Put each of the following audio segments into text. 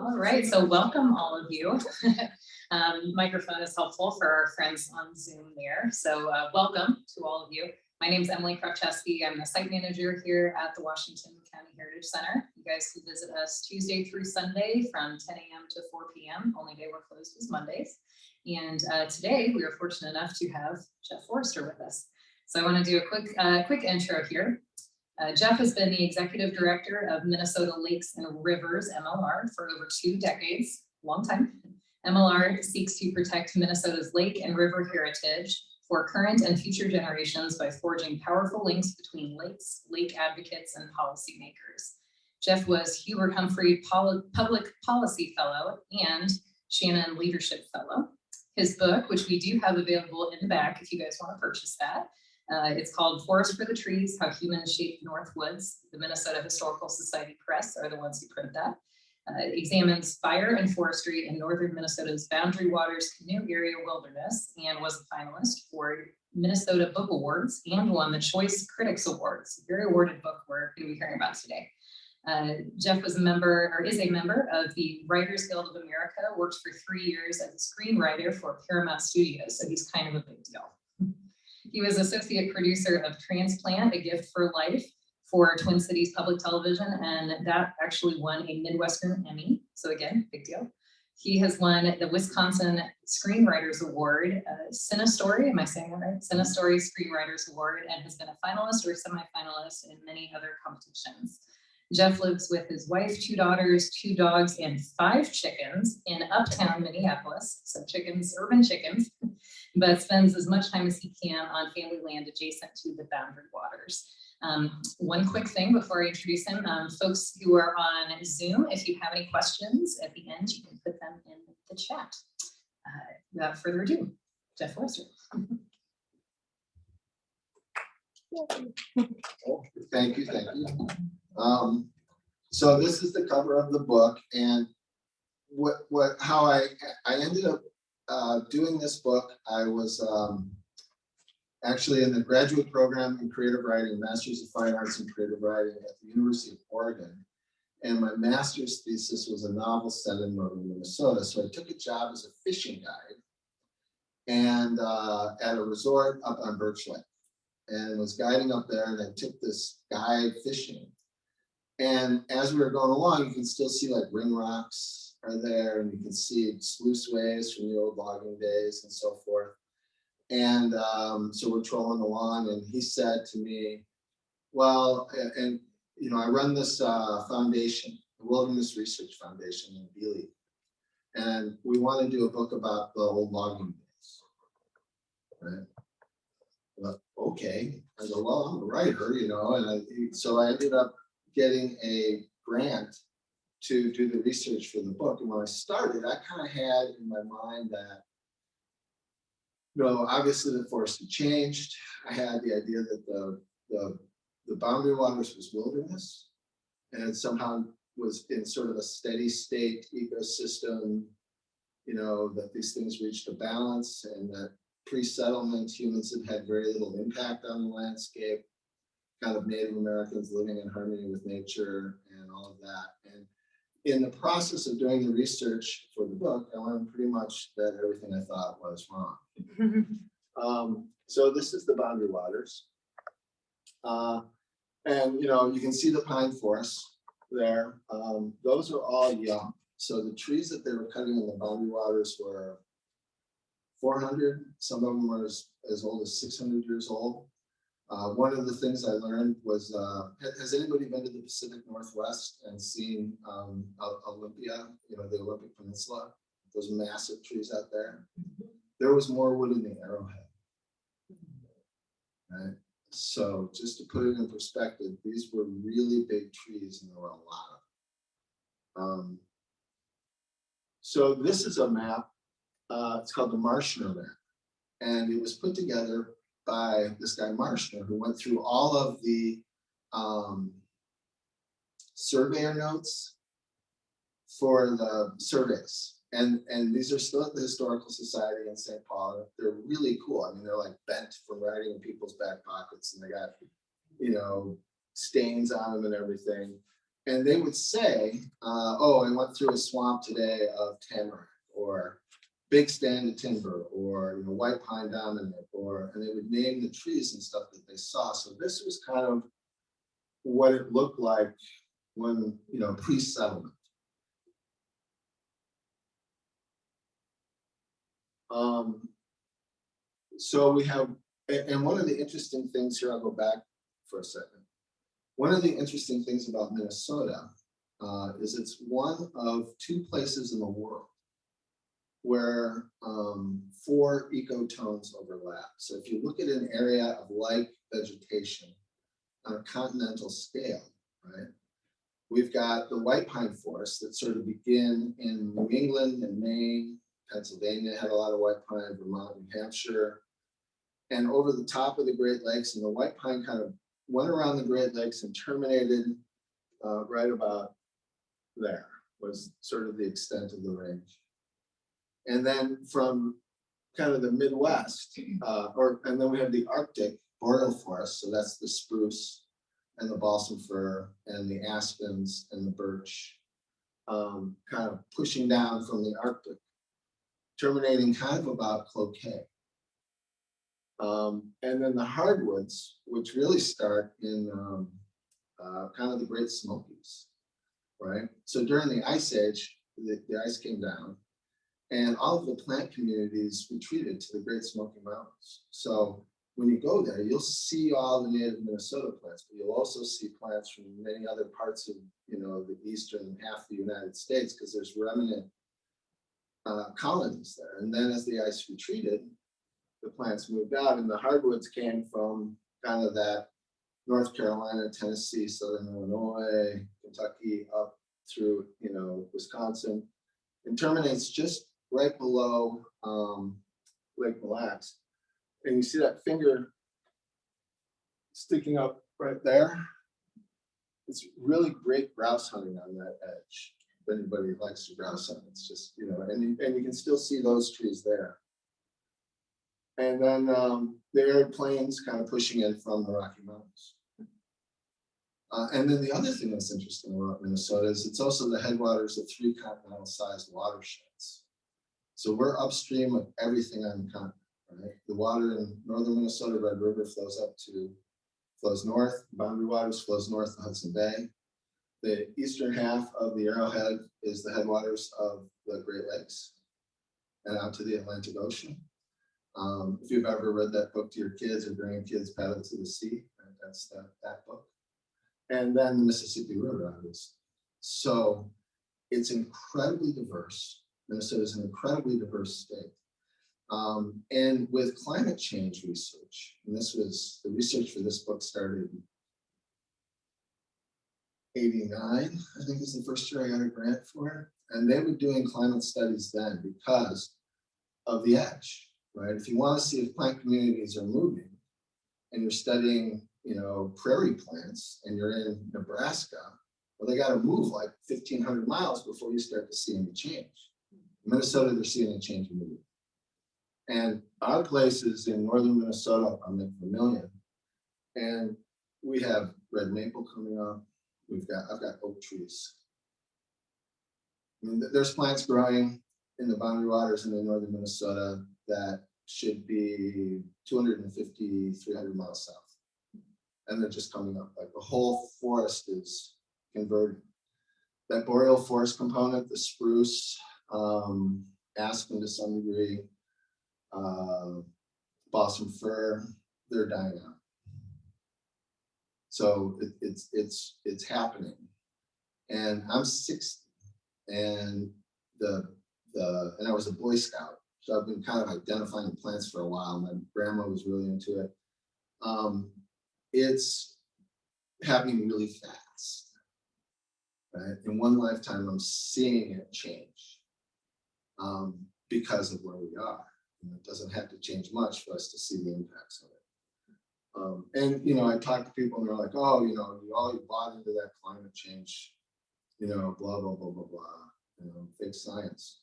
All right, so welcome all of you. Microphone is helpful for our friends on Zoom there. So welcome to all of you. My name is Emily Kravchesky. I'm the site manager here at the Washington County Heritage Center. You guys can visit us Tuesday through Sunday from 10 a.m. to 4 p.m. Only day we're closed is Mondays. And today we are fortunate enough to have Jeff Forrester with us. So I want to do a quick intro here. Jeff has been the executive director of Minnesota Lakes and Rivers, MLR, for over 2 decades, long time. MLR seeks to protect Minnesota's lake and river heritage for current and future generations by forging powerful links between lakes, lake advocates, and policymakers. Jeff was Hubert Humphrey Public Policy Fellow and Shannon Leadership Fellow. His book, which we do have available in the back if you guys want to purchase that, it's called Forest for the Trees, How Humans Shaped the Northwoods. The Minnesota Historical Society Press are the ones who print that. It examines fire and forestry in northern Minnesota's Boundary Waters Canoe Area Wilderness and was a finalist for Minnesota Book Awards and won the Choice Critics Awards, a very awarded book we're going to be hearing about today. Jeff was a member, or is a member of the Writers Guild of America, worked for 3 years as a screenwriter for Paramount Studios, so he's kind of a big deal. He was associate producer of Transplant, A Gift for Life for Twin Cities Public Television, and that actually won a Midwestern Emmy. So again, big deal. He has won the Wisconsin Screenwriters Award, Cinestory, am I saying that right? Cinestory Screenwriters Award, and has been a finalist or semi-finalist in many other competitions. Jeff lives with his wife, 2 daughters, 2 dogs, and 5 chickens in uptown Minneapolis. So chickens, urban chickens, but spends as much time as he can on family land adjacent to the Boundary Waters. One quick thing before I introduce him, folks who are on Zoom, if you have any questions at the end, you can put them in the chat. Without further ado, Jeff Forrester. Thank you. So this is the cover of the book, and how I ended up doing this book. I was actually in the graduate program in creative writing, Master's of Fine Arts in Creative Writing at the University of Oregon, and my master's thesis was a novel set in northern Minnesota. So I took a job as a fishing guide and at a resort up on Birch Lake, and was guiding up there, and I took this guide fishing. And as we were going along, you can still see like ring rocks are there, and you can see sluice ways from the old logging days and so forth. And so we're trolling along, and he said to me, well, and you know, I run this foundation, the Wilderness Research Foundation in Beeley, and we want to do a book about the old logging days, right? Well, okay. I go, well, I'm a writer, you know, and so I ended up getting a grant to do the research for the book. And when I started, I kind of had in my mind that, you know, obviously the forest had changed. I had the idea that the Boundary Waters was wilderness, and it somehow was in sort of a steady state ecosystem, you know, that these things reached a balance, and that pre-settlement humans had very little impact on the landscape, kind of Native Americans living in harmony with nature and all of that. And in the process of doing the research for the book, I learned pretty much that everything I thought was wrong. So this is the Boundary Waters. And, you know, you can see the pine forests there. Those are all young. So the trees that they were cutting in the Boundary Waters were 400. Some of them were as old as 600 years old. One of the things I learned was, has anybody been to the Pacific Northwest and seen Olympia, you know, the Olympic Peninsula, those massive trees out there? There was more wood in the Arrowhead, right? So just to put it in perspective, these were really big trees, and there were a lot of them. So this is a map. It's called the Marshner map, and it was put together by this guy Marshner, who went through all of the surveyor notes for the surveys. And these are still at the Historical Society in St. Paul. They're really cool. I mean, they're like bent from writing in people's back pockets, and they got, you know, stains on them and everything. And they would say, oh, I went through a swamp today of tamarack, or big stand of timber, or white pine dominant, and they would name the trees and stuff that they saw. So this was kind of what it looked like when, pre-settlement. So we have, and one of the interesting things here, I'll go back for a second. One of the interesting things about Minnesota is it's one of 2 places in the world where 4 ecotones overlap. So if you look at an area of like vegetation on a continental scale, right? We've got the white pine forests that sort of begin in New England and Maine. Pennsylvania had a lot of white pine, Vermont, New Hampshire. And over the top of the Great Lakes, and the white pine kind of went around the Great Lakes and terminated right about there, was sort of the extent of the range. And then from kind of the Midwest, and then we have the Arctic boreal forest, so that's the spruce and the balsam fir and the aspens and the birch, kind of pushing down from the Arctic, terminating kind of about Cloquet. And then the hardwoods, which really start in kind of the Great Smokies, right? So during the Ice Age, the ice came down, and all of the plant communities retreated to the Great Smoky Mountains. So when you go there, you'll see all the native Minnesota plants, but you'll also see plants from many other parts of the eastern half of the United States, because there's remnant colonies there. And then as the ice retreated, the plants moved out, and the hardwoods came from kind of that North Carolina, Tennessee, Southern Illinois, Kentucky, up through Wisconsin, and terminates just right below Lake Mille Lacs. And you see that finger sticking up right there. It's really great grouse hunting on that edge. If anybody likes to grouse hunt, it's just and you can still see those trees there. And then the arid plains kind of pushing in from the Rocky Mountains. And then the other thing that's interesting about Minnesota is it's also the headwaters of 3 continental-sized watersheds. So we're upstream of everything on the continent, right? The water in northern Minnesota, Red River, flows north. Boundary Waters flows north to Hudson Bay. The eastern half of the Arrowhead is the headwaters of the Great Lakes and out to the Atlantic Ocean. If you've ever read that book to your kids or grandkids, Paddle to the Sea, right? That's that book. And then the Mississippi River, obviously. So it's incredibly diverse. Minnesota is an incredibly diverse state. And with climate change research, and the research for this book started in '89, I think is the first year I got a grant for it. And they were doing climate studies then because of the edge, right? If you want to see if plant communities are moving and you're studying, prairie plants and you're in Nebraska, well, they got to move like 1,500 miles before you start to see any change. In Minnesota, they're seeing a change immediately. And our places in northern Minnesota are Vermilion, and we have red maple coming up. I've got oak trees. I mean, there's plants growing in the Boundary Waters in the northern Minnesota that should be 250, 300 miles south. And they're just coming up. Like the whole forest is converting. That boreal forest component, the spruce, aspen to some degree, balsam fir, they're dying out. So it's happening. And I'm 60, and and I was a Boy Scout, so I've been kind of identifying plants for a while. My grandma was really into it. It's happening really fast, right? In one lifetime, I'm seeing it change because of where we are. It doesn't have to change much for us to see the impacts of it. And I talk to people and they're like, oh, you bought into that climate change, blah, blah, blah, blah, blah, fake science.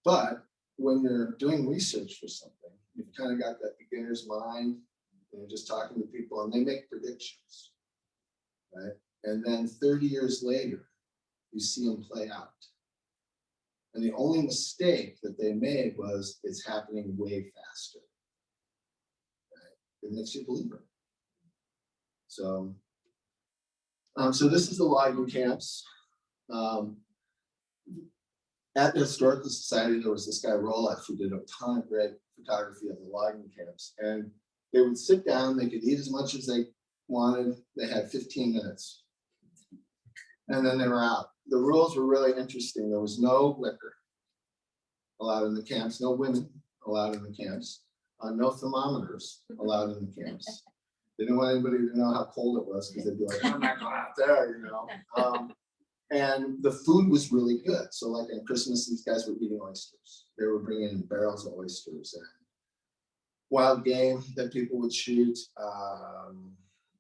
But when you're doing research for something, you've kind of got that beginner's mind, and you're just talking to people and they make predictions, right? And then 30 years later, you see them play out. And the only mistake that they made was it's happening way faster. Right? It makes you believe it. So, so this is the logging camps. At the Historical Society, there was this guy, Roloff, who did a ton of great photography of the logging camps. And they would sit down, they could eat as much as they wanted. They had 15 minutes. And then they were out. The rules were really interesting. There was no liquor allowed in the camps, no women allowed in the camps, no thermometers allowed in the camps. They didn't want anybody to know how cold it was because they'd be like, I'm not going out there, you know. And the food was really good. So like on Christmas, these guys were eating oysters. They were bringing in barrels of oysters and wild game that people would shoot,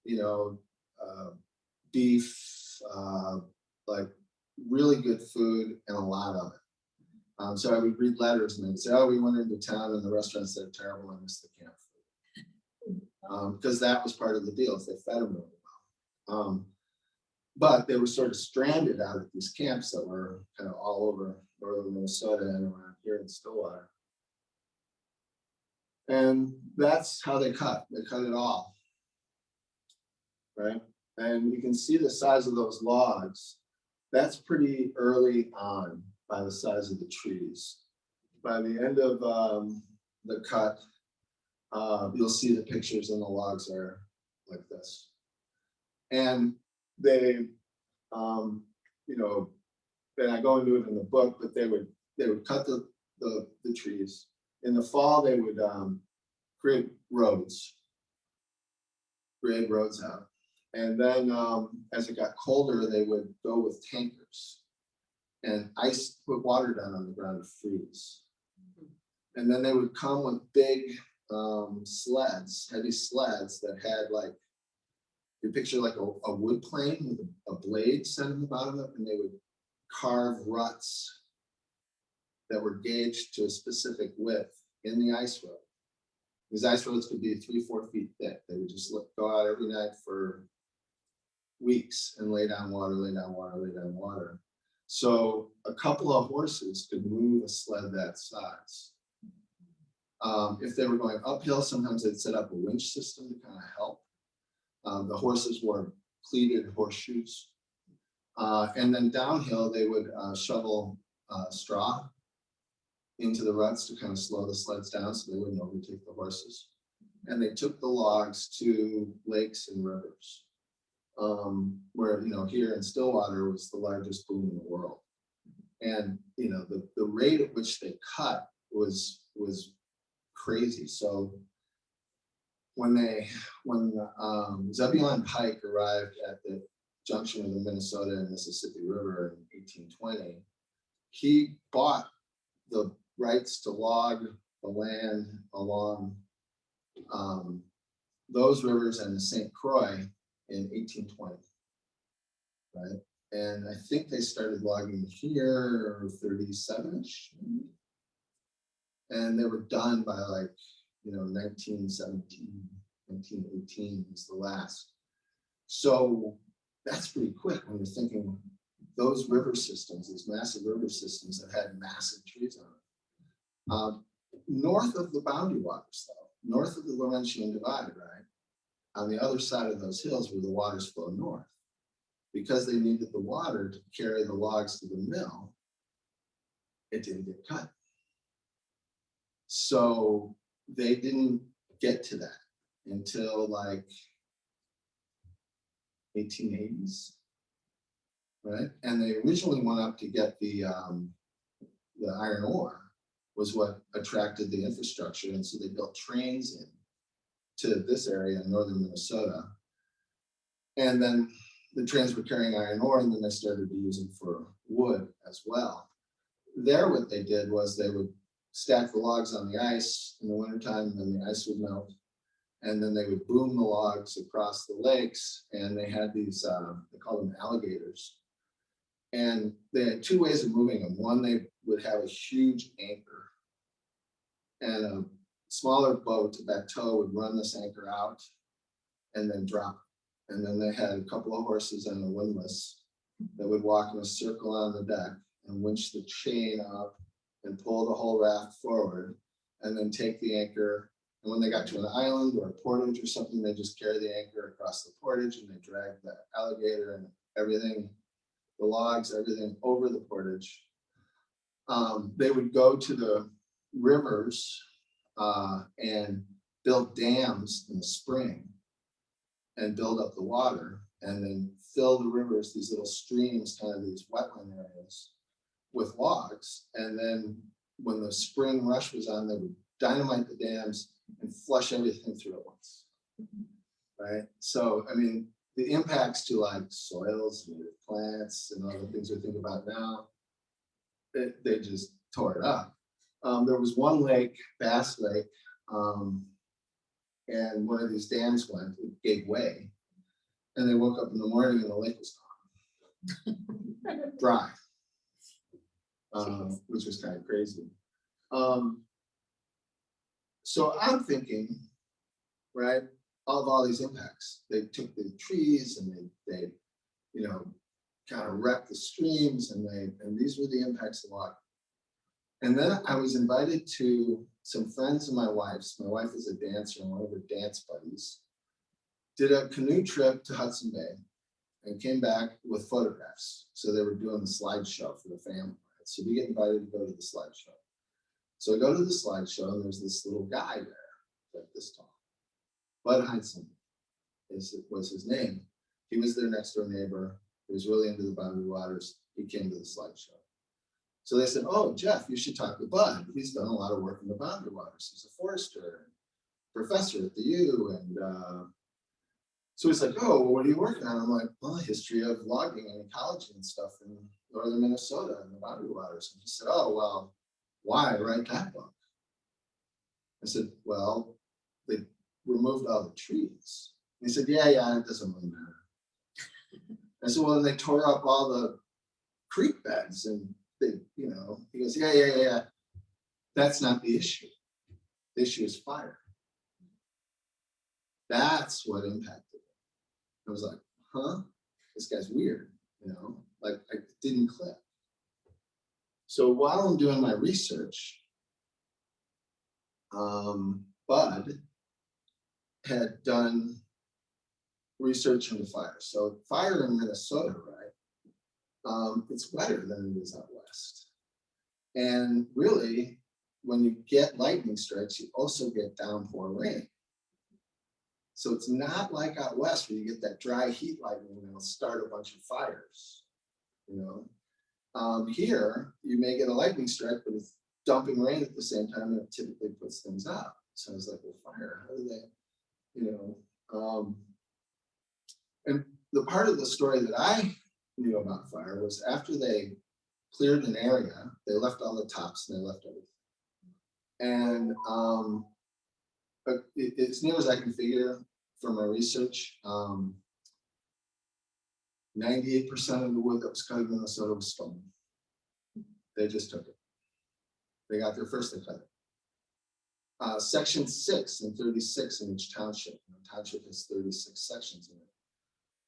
you know, beef, like really good food and a lot of it. So I would read letters and they'd say, oh, we went into town and the restaurants said terrible, I missed the camp food. Because that was part of the deal, is they fed them really well. But they were sort of stranded out at these camps that were kind of all over northern Minnesota and around here in Stillwater. And that's how they cut. They cut it all, right? And you can see the size of those logs. That's pretty early on by the size of the trees. By the end of the cut, you'll see the pictures and the logs are like this. And they, you know, and I go into it in the book, but they would cut the trees. In the fall, they would create roads, grade roads out. And then as it got colder, they would go with tankers and put water down on the ground to freeze. And then they would come with big sleds, heavy sleds that had like, you picture like a wood plane with a blade set in the bottom of it, and they would carve ruts that were gauged to a specific width in the ice road. These ice roads could be 3-4 feet thick. They would just go out every night for weeks and lay down water, lay down water, lay down water. So a couple of horses could move a sled that size. If they were going uphill, sometimes they'd set up a winch system to kind of help. The horses wore cleated horseshoes. And then downhill, they would shovel straw into the ruts to kind of slow the sleds down so they wouldn't overtake the horses. And they took the logs to lakes and rivers, where, you know, here in Stillwater was the largest boom in the world. And, you know, the rate at which they cut was crazy. So when Zebulon Pike arrived at the junction of the Minnesota and Mississippi River in 1820, he bought the rights to log the land along those rivers and the St. Croix in 1820, right? And I think they started logging here 37-ish, and they were done by like, you know, 1917, 1918 was the last. So that's pretty quick when you're thinking those river systems, these massive river systems that had massive trees on them. North of the boundary waters, though, north of the Laurentian Divide, right? On the other side of those hills where the waters flow north, because they needed the water to carry the logs to the mill, it didn't get cut. So they didn't get to that until like 1880s, right? And they originally went up to get the iron ore was what attracted the infrastructure. And so they built trains in to this area in northern Minnesota. And then the trains were carrying iron ore, and then they started to use them for wood as well. There, what they did was they would stack the logs on the ice in the wintertime, and then the ice would melt. And then they would boom the logs across the lakes, and they had these, they called them alligators. And they had two ways of moving them. One, they would have a huge anchor, and a smaller boat, a bateau, would run this anchor out and then drop And then they had a couple of horses and a windlass that would walk in a circle on the deck and winch the chain up and pull the whole raft forward, and then take the anchor. And when they got to an island or a portage or something, they just carry the anchor across the portage and they drag the alligator and everything, the logs, everything over the portage. They would go to the rivers and build dams in the spring and build up the water, and then fill the rivers, these little streams, kind of these wetland areas, with logs. And then when the spring rush was on, they would dynamite the dams and flush everything through at once. Right? So, I mean, the impacts to like soils, native plants, and all the things we think about now, they just tore it up. There was one lake, Bass Lake, and one of these dams went, it gave way, and they woke up in the morning and the lake was gone. Dry. Which was kind of crazy. So I'm thinking, right, of all these impacts. They took the trees and they you know, kind of wrecked the streams, and these were the impacts of water. And then I was invited to some friends of my wife's. My wife is a dancer, and one of her dance buddies did a canoe trip to Hudson Bay and came back with photographs. So they were doing the slideshow for the family. So we get invited to go to the slideshow. So I go to the slideshow, and there's this little guy there, like this tall. Bud Heinzen was his name. He was their next door neighbor. He was really into the Boundary Waters. He came to the slideshow. So they said, oh, Jeff, you should talk to Bud. He's done a lot of work in the Boundary Waters. He's a forester and professor at the U. And so he's like, oh, well, what are you working on? I'm like, well, a history of logging and ecology and stuff in northern Minnesota and the Boundary Waters. And he said, oh, well, why write that book? I said, well, they removed all the trees. And he said, yeah, it doesn't really matter. I said, well, then they tore up all the creek beds, and they, you know, he goes, yeah. That's not the issue. The issue is fire. That's what impacted it. I was like, huh? This guy's weird, you know, like I didn't click. So while I'm doing my research, Bud had done research into fire. So fire in Minnesota, right? It's wetter than it is out west. And really, when you get lightning strikes, you also get downpour rain. So it's not like out west where you get that dry heat lightning and it'll start a bunch of fires, you know. Here, you may get a lightning strike, but it's dumping rain at the same time, and it typically puts things out. So I was like, well, fire, how do they, you know? And the part of the story that I knew about fire was after they cleared an area, they left all the tops and they left everything. And as near as I can figure from my research, 98% of the wood that was cut in Minnesota was stolen. They just took it. They got there first, they cut it. Section 6 and 36 in each township. The township has 36 sections in it.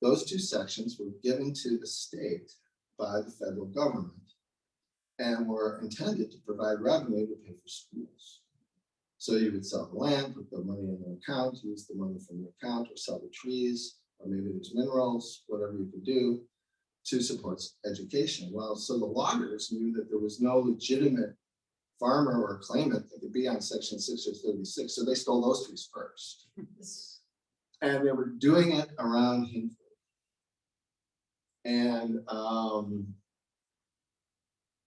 Those two sections were given to the state by the federal government and were intended to provide revenue to pay for schools. So you would sell the land, put the money in the account, use the money from the account, or sell the trees, or maybe there's minerals, whatever you could do to support education. Well, so the loggers knew that there was no legitimate farmer or claimant that could be on section 6 or 36, so they stole those trees first. And they were doing it around Hinford. And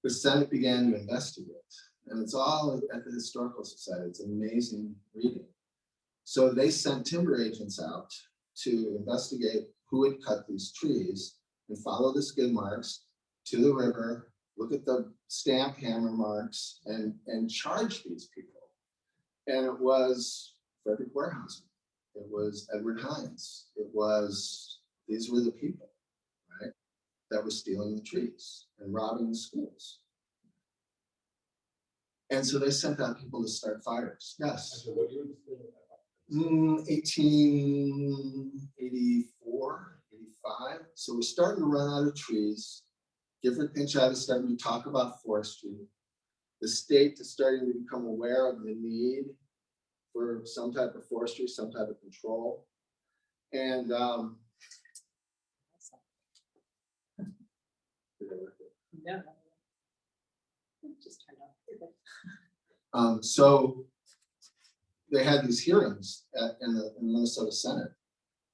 the Senate began to investigate. And it's all at the Historical Society. It's amazing reading. So they sent timber agents out to investigate who had cut these trees and follow the skid marks to the river, look at the stamp hammer marks, and charge these people. And it was Frederick Weyerhaeuser. It was Edward Hines. It was, these were the people, right, that were stealing the trees and robbing the schools. And so they sent out people to start fires. Yes. So what you would say 1884, 85. So we're starting to run out of trees. Gifford Pinchot is starting to talk about forestry. The state is starting to become aware of the need for some type of forestry, some type of control. And Yeah. Just turned off. so they had these hearings in the Minnesota Senate,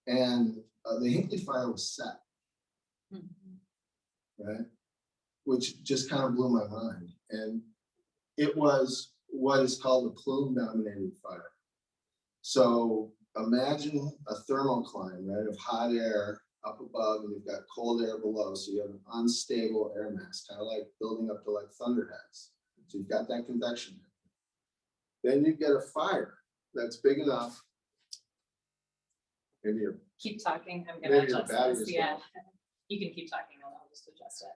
and the Hinckley fire was set, right? Which just kind of blew my mind. And it was what is called a plume-dominated fire. So imagine a thermocline, right, of hot air up above, and you've got cold air below. So you have an unstable air mass, kind of like building up to like thunderheads. So you've got that convection. Then you get a fire that's big enough. Maybe you're Keep talking. I'm maybe gonna your adjust battery this. is Yeah. low. You can keep talking and I'll just adjust it.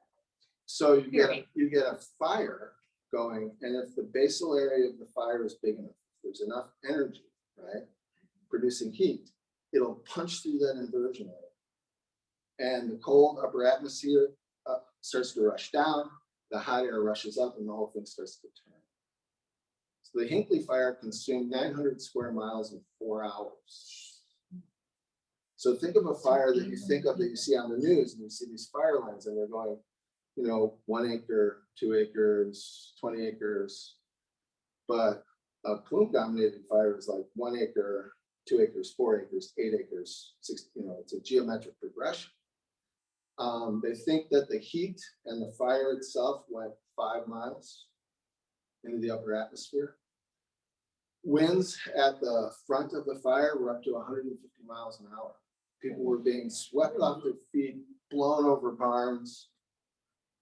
So you Great. get a fire going, and if the basal area of the fire is big enough, there's enough energy, right, producing heat, it'll punch through that inversion area. And the cold upper atmosphere starts to rush down, the hot air rushes up, and the whole thing starts to turn. So the Hinckley fire consumed 900 square miles in 4 hours. So think of a fire that you think of that you see on the news, and you see these fire lines, and they're going, 1 acre, 2 acres, 20 acres. But a plume-dominated fire is like 1 acre, 2 acres, 4 acres, 8 acres, 6, it's a geometric progression. They think that the heat and the fire itself went 5 miles into the upper atmosphere. Winds at the front of the fire were up to 150 miles an hour. People were being swept off their feet, blown over barns,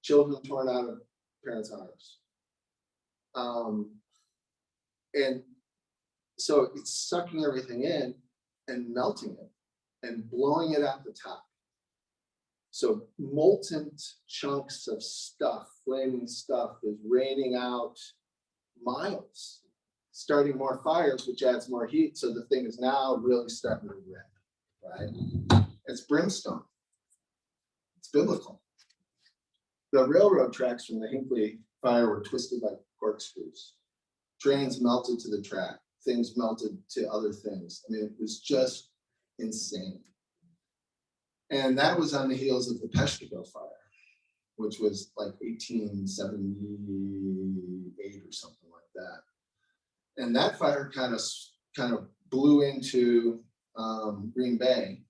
children torn out of parents' arms. And so it's sucking everything in and melting it and blowing it at the top. So molten chunks of stuff, flaming stuff, is raining out miles, starting more fires, which adds more heat. So the thing is now really starting to rip, right? It's brimstone. It's biblical. The railroad tracks from the Hinckley fire were twisted like corkscrews. Trains melted to the track. Things melted to other things. I mean, it was just insane. And that was on the heels of the Peshtigo fire, which was like 1878 or something like that. And that fire kind of blew into Green Bay.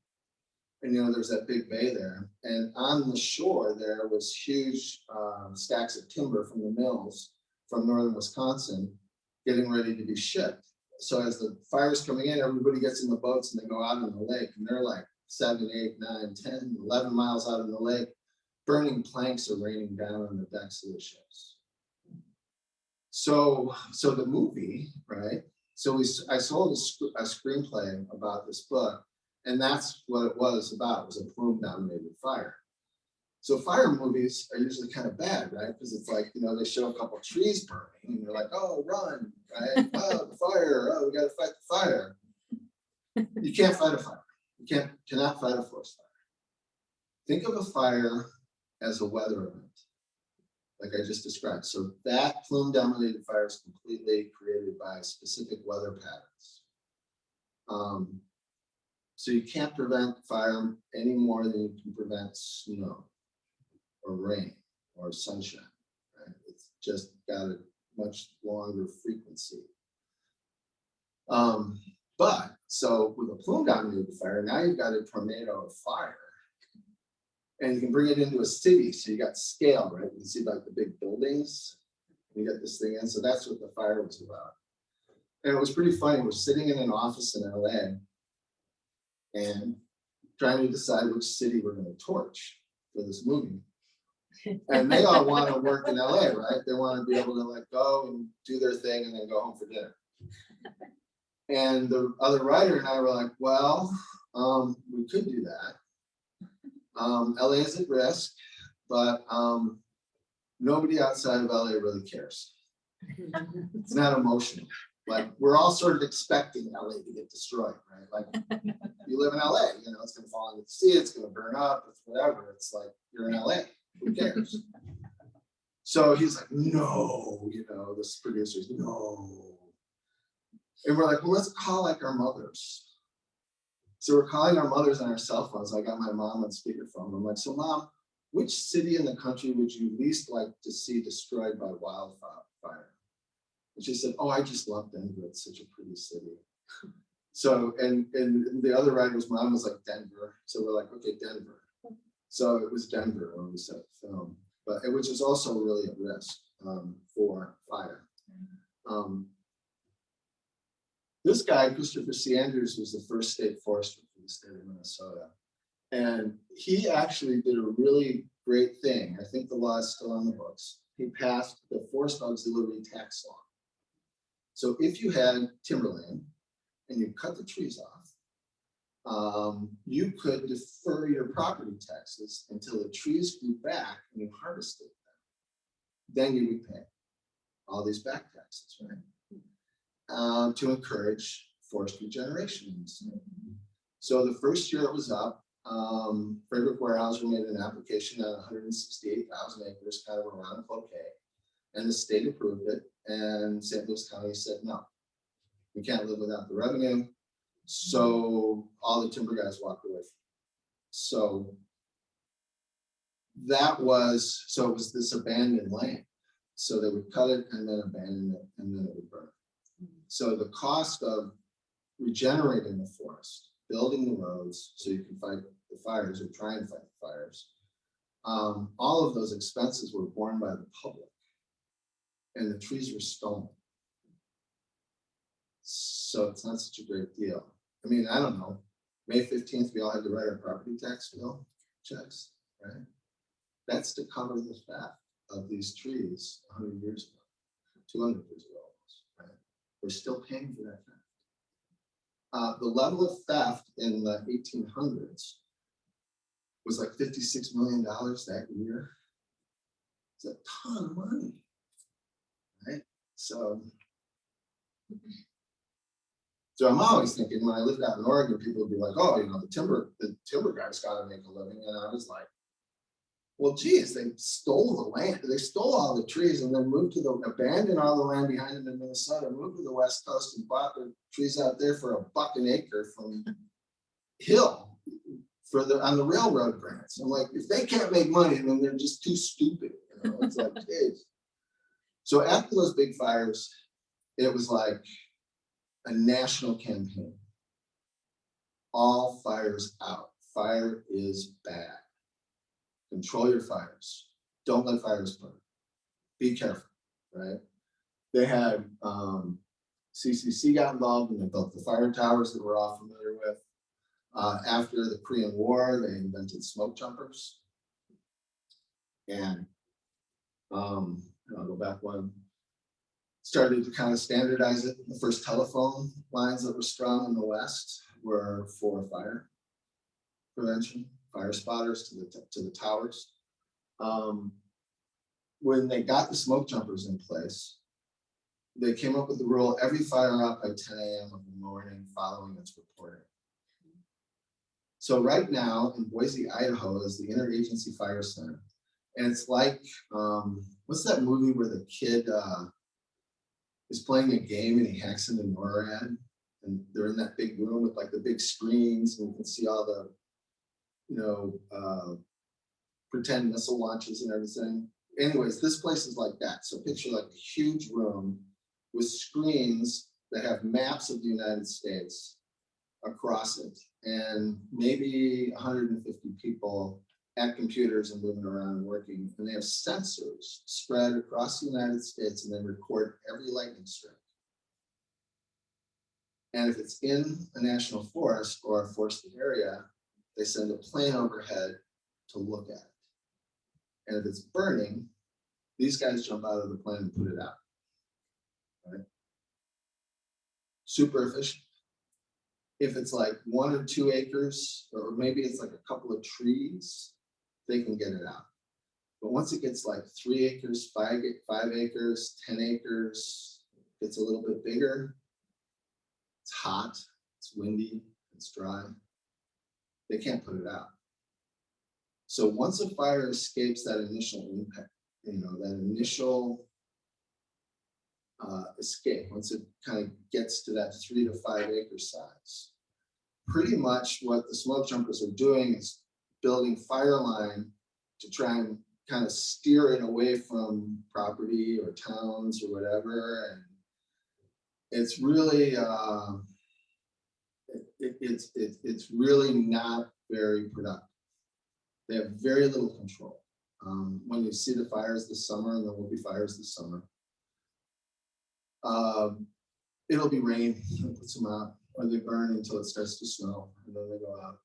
And there's that big bay there. And on the shore there was huge stacks of timber from the mills from northern Wisconsin getting ready to be shipped. So as the fire's coming in, everybody gets in the boats and they go out on the lake, and they're like 7, 8, 9, 10, 11 miles out in the lake. Burning planks are raining down on the decks of the ships. So the movie, right? So I sold a screenplay about this book, and that's what it was about. It was a plume-dominated fire. So fire movies are usually kind of bad, right? Because it's like, they show a couple trees burning, and you're like, oh, run, right? Oh, the fire. Oh, we got to fight the fire. You can't fight a fire. You cannot fight a forest fire. Think of a fire as a weather event, like I just described. So that plume-dominated fire is completely created by specific weather patterns. So you can't prevent fire any more than you can prevent snow or rain or sunshine, right? It's just got a much longer frequency. But so with a plume-dominated fire, now you've got a tornado of fire, and you can bring it into a city. So you got scale, right? You can see like the big buildings, and you get this thing in. So that's what the fire was about. And it was pretty funny. We're sitting in an office in LA and trying to decide which city we're going to torch for this movie. And they all want to work in LA, right? They want to be able to go and do their thing and then go home for dinner. And the other writer and I were like, well, we could do that. LA is at risk, but nobody outside of LA really cares. It's not emotional. Like, we're all sort of expecting LA to get destroyed, right? Like, you live in LA, you know, it's gonna fall into the sea, it's gonna burn up, it's whatever. It's like, you're in LA, who cares? So he's like, no, you know, this producer's no. And we're like, well, let's call like our mothers. So we're calling our mothers on our cell phones. I got my mom on speakerphone. I'm like, so mom, which city in the country would you least like to see destroyed by wildfire? And she said, oh, I just love Denver. It's such a pretty city. So, and the other writer's mom was like Denver. So we're like, okay, Denver. So it was Denver when we set the film, but it was also really at risk for fire. This guy, Christopher C. Andrews, was the first state forester for the state of Minnesota. And he actually did a really great thing. I think the law is still on the books. He passed the forest dogs delivery tax law. So if you had timberland and you cut the trees off, you could defer your property taxes until the trees grew back and you harvested them. Then you would pay all these back taxes, right? To encourage forest regeneration. So the first year it was up, Frederick Weyerhaeuser made an application on 168,000 acres, kind of around Cloquet, and the state approved it, and St. Louis County said, no, we can't live without the revenue. So all the timber guys walked away. So it was this abandoned land. So they would cut it and then abandon it, and then it would burn. So the cost of regenerating the forest, building the roads so you can fight the fires or try and fight the fires, all of those expenses were borne by the public, and the trees were stolen. So it's not such a great deal. I mean, I don't know, May 15th, we all had to write our property tax bill checks, right? That's to cover the theft of these trees 100 years ago, 200 years ago almost, right? We're still paying for that theft. The level of theft in the 1800s was like $56 million that year. It's a ton of money, right? So I'm always thinking, when I lived out in Oregon, people would be like, oh, you know, the timber guys got to make a living. And I was like, well, geez, they stole the land. They stole all the trees and then abandoned all the land behind them in Minnesota, moved to the West Coast and bought the trees out there for $1 an acre from Hill on the railroad grants. I'm like, if they can't make money, then they're just too stupid. You know, it's like, geez. So after those big fires, it was like a national campaign. All fires out. Fire is bad. Control your fires. Don't let fires burn. Be careful, right? They had CCC got involved and they built the fire towers that we're all familiar with. After the Korean War, they invented smoke jumpers. And I'll go back one. Started to kind of standardize it. The first telephone lines that were strung in the West were for fire prevention, fire spotters to the towers. When they got the smoke jumpers in place, they came up with the rule: every fire out by 10 a.m. of the morning following its reporting. So right now in Boise, Idaho is the Interagency Fire Center. And it's like, what's that movie where the kid is playing a game and he hacks into NORAD, and they're in that big room with like the big screens and you can see all the, you know, pretend missile launches and everything. Anyways, this place is like that. So picture like a huge room with screens that have maps of the United States across it, and maybe 150 people at computers and moving around and working. And they have sensors spread across the United States and then record every lightning strike. And if it's in a national forest or a forested area, they send a plane overhead to look at it. And if it's burning, these guys jump out of the plane and put it out. Right? Super efficient. If it's like 1 or 2 acres, or maybe it's like a couple of trees, they can get it out. But once it gets like 3 acres, 5 acres, 10 acres, gets a little bit bigger, it's hot, it's windy, it's dry, they can't put it out. So once a fire escapes that initial impact, that initial escape, once it kind of gets to that 3 to 5 acre size, pretty much what the smoke jumpers are doing is building fire line to try and kind of steer it away from property or towns or whatever. And it's really, it's really not very productive. They have very little control. When you see the fires this summer, and there will be fires this summer, it'll be rain, it puts them out, or they burn until it starts to snow, and then they go out.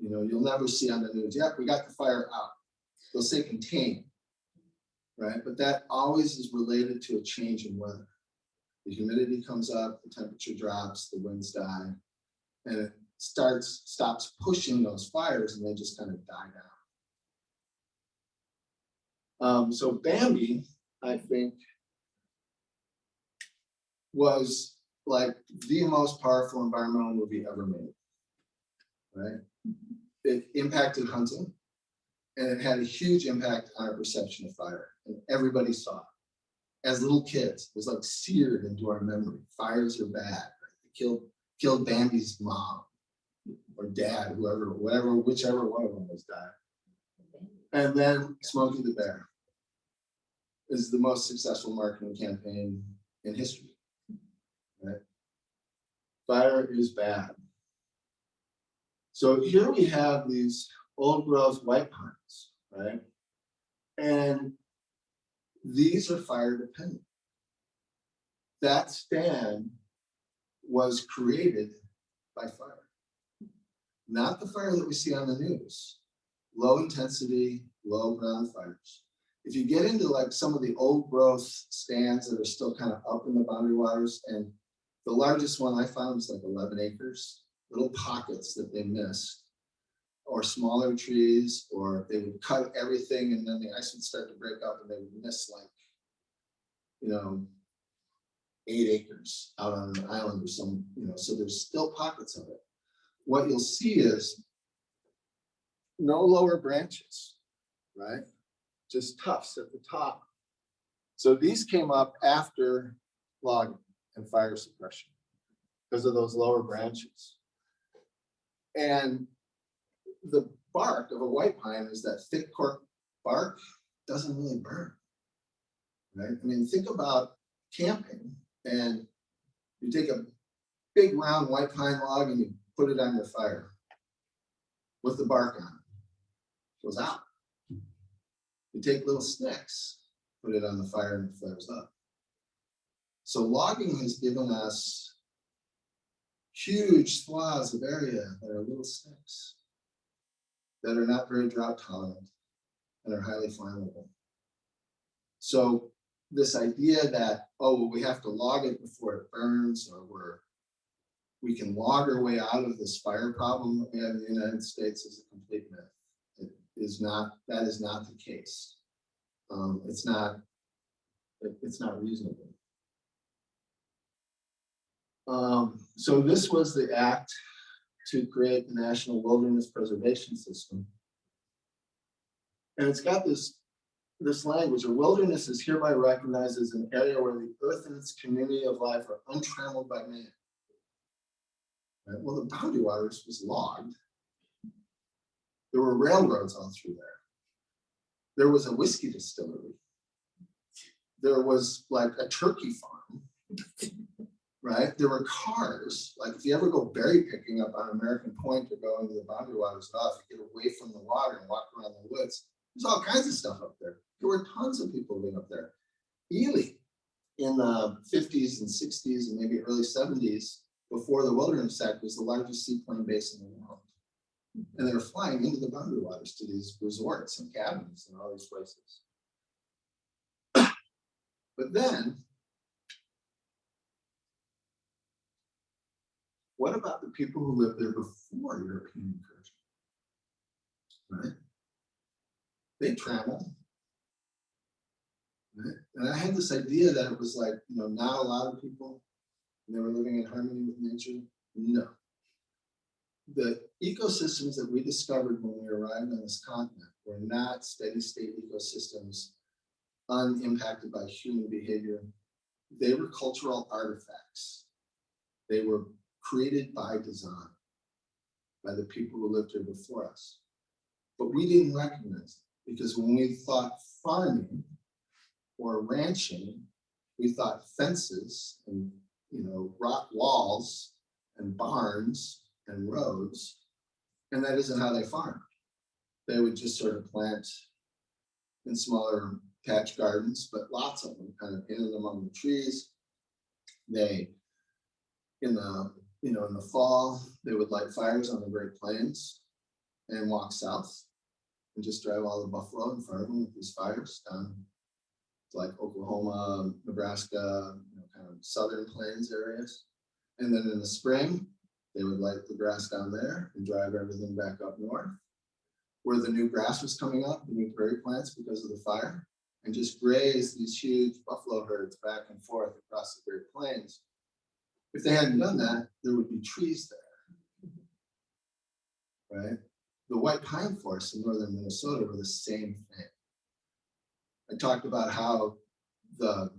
You'll never see on the news, yep, we got the fire out. They'll say contain, right? But that always is related to a change in weather. The humidity comes up, the temperature drops, the winds die, and it stops pushing those fires, and they just kind of die down. So Bambi, I think, was like the most powerful environmental movie ever made, right? It impacted hunting, and it had a huge impact on our perception of fire, and everybody saw it. As little kids, it was like seared into our memory. Fires are bad, right? They killed Bambi's mom or dad, whichever one of them was died. And then Smokey the Bear is the most successful marketing campaign in history, right? Fire is bad. So here we have these old growth white pines, right? And these are fire dependent. That stand was created by fire, not the fire that we see on the news. Low intensity, low ground fires. If you get into like some of the old growth stands that are still kind of up in the boundary waters, and the largest one I found was like 11 acres, little pockets that they missed, or smaller trees, or they would cut everything and then the ice would start to break up and they would miss like, 8 acres out on an island or some, so there's still pockets of it. What you'll see is no lower branches, right? Just tufts at the top. So these came up after logging and fire suppression because of those lower branches. And the bark of a white pine is that thick cork bark, doesn't really burn, right? I mean, think about camping and you take a big round white pine log and you put it on your fire with the bark on it. It goes out. You take little sticks, put it on the fire and it flares up. So logging has given us huge swaths of area that are little sticks that are not very drought tolerant and are highly flammable. So this idea that, oh, well, we have to log it before it burns, or we can log our way out of this fire problem that we have in the United States is a complete myth. It is not, that is not the case. It's not reasonable. So this was the act to create the National Wilderness Preservation System. And it's got this language: a wilderness is hereby recognized as an area where the earth and its community of life are untrammeled by man. Right? Well, the boundary waters was logged. There were railroads all through there. There was a whiskey distillery. There was like a turkey farm, right? There were cars. Like if you ever go berry picking up on American Point or go into the boundary waters at all, if you get away from the water and walk around the woods, there's all kinds of stuff up there. There were tons of people living up there. Ely in the 50s and 60s and maybe early 70s, before the Wilderness Act, was the largest seaplane base in the world. And they were flying into the boundary waters to these resorts and cabins and all these places. But then, what about the people who lived there before European incursion? Right? They traveled. right? And I had this idea that it was like, not a lot of people, and they were living in harmony with nature. No. The ecosystems that we discovered when we arrived on this continent were not steady state ecosystems unimpacted by human behavior. They were cultural artifacts. They were created by design, by the people who lived here before us. But we didn't recognize it because when we thought farming or ranching, we thought fences and rock walls and barns and roads, and that isn't how they farmed. They would just sort of plant in smaller patch gardens, but lots of them kind of in and among the trees. They, in the fall, they would light fires on the Great Plains and walk south and just drive all the buffalo and farm them with these fires down to like Oklahoma, Nebraska, kind of southern plains areas. And then in the spring, they would light the grass down there and drive everything back up north, where the new grass was coming up, the new prairie plants because of the fire, and just graze these huge buffalo herds back and forth across the Great Plains. If they hadn't done that, there would be trees there, right? The white pine forests in northern Minnesota were the same thing. I talked about how the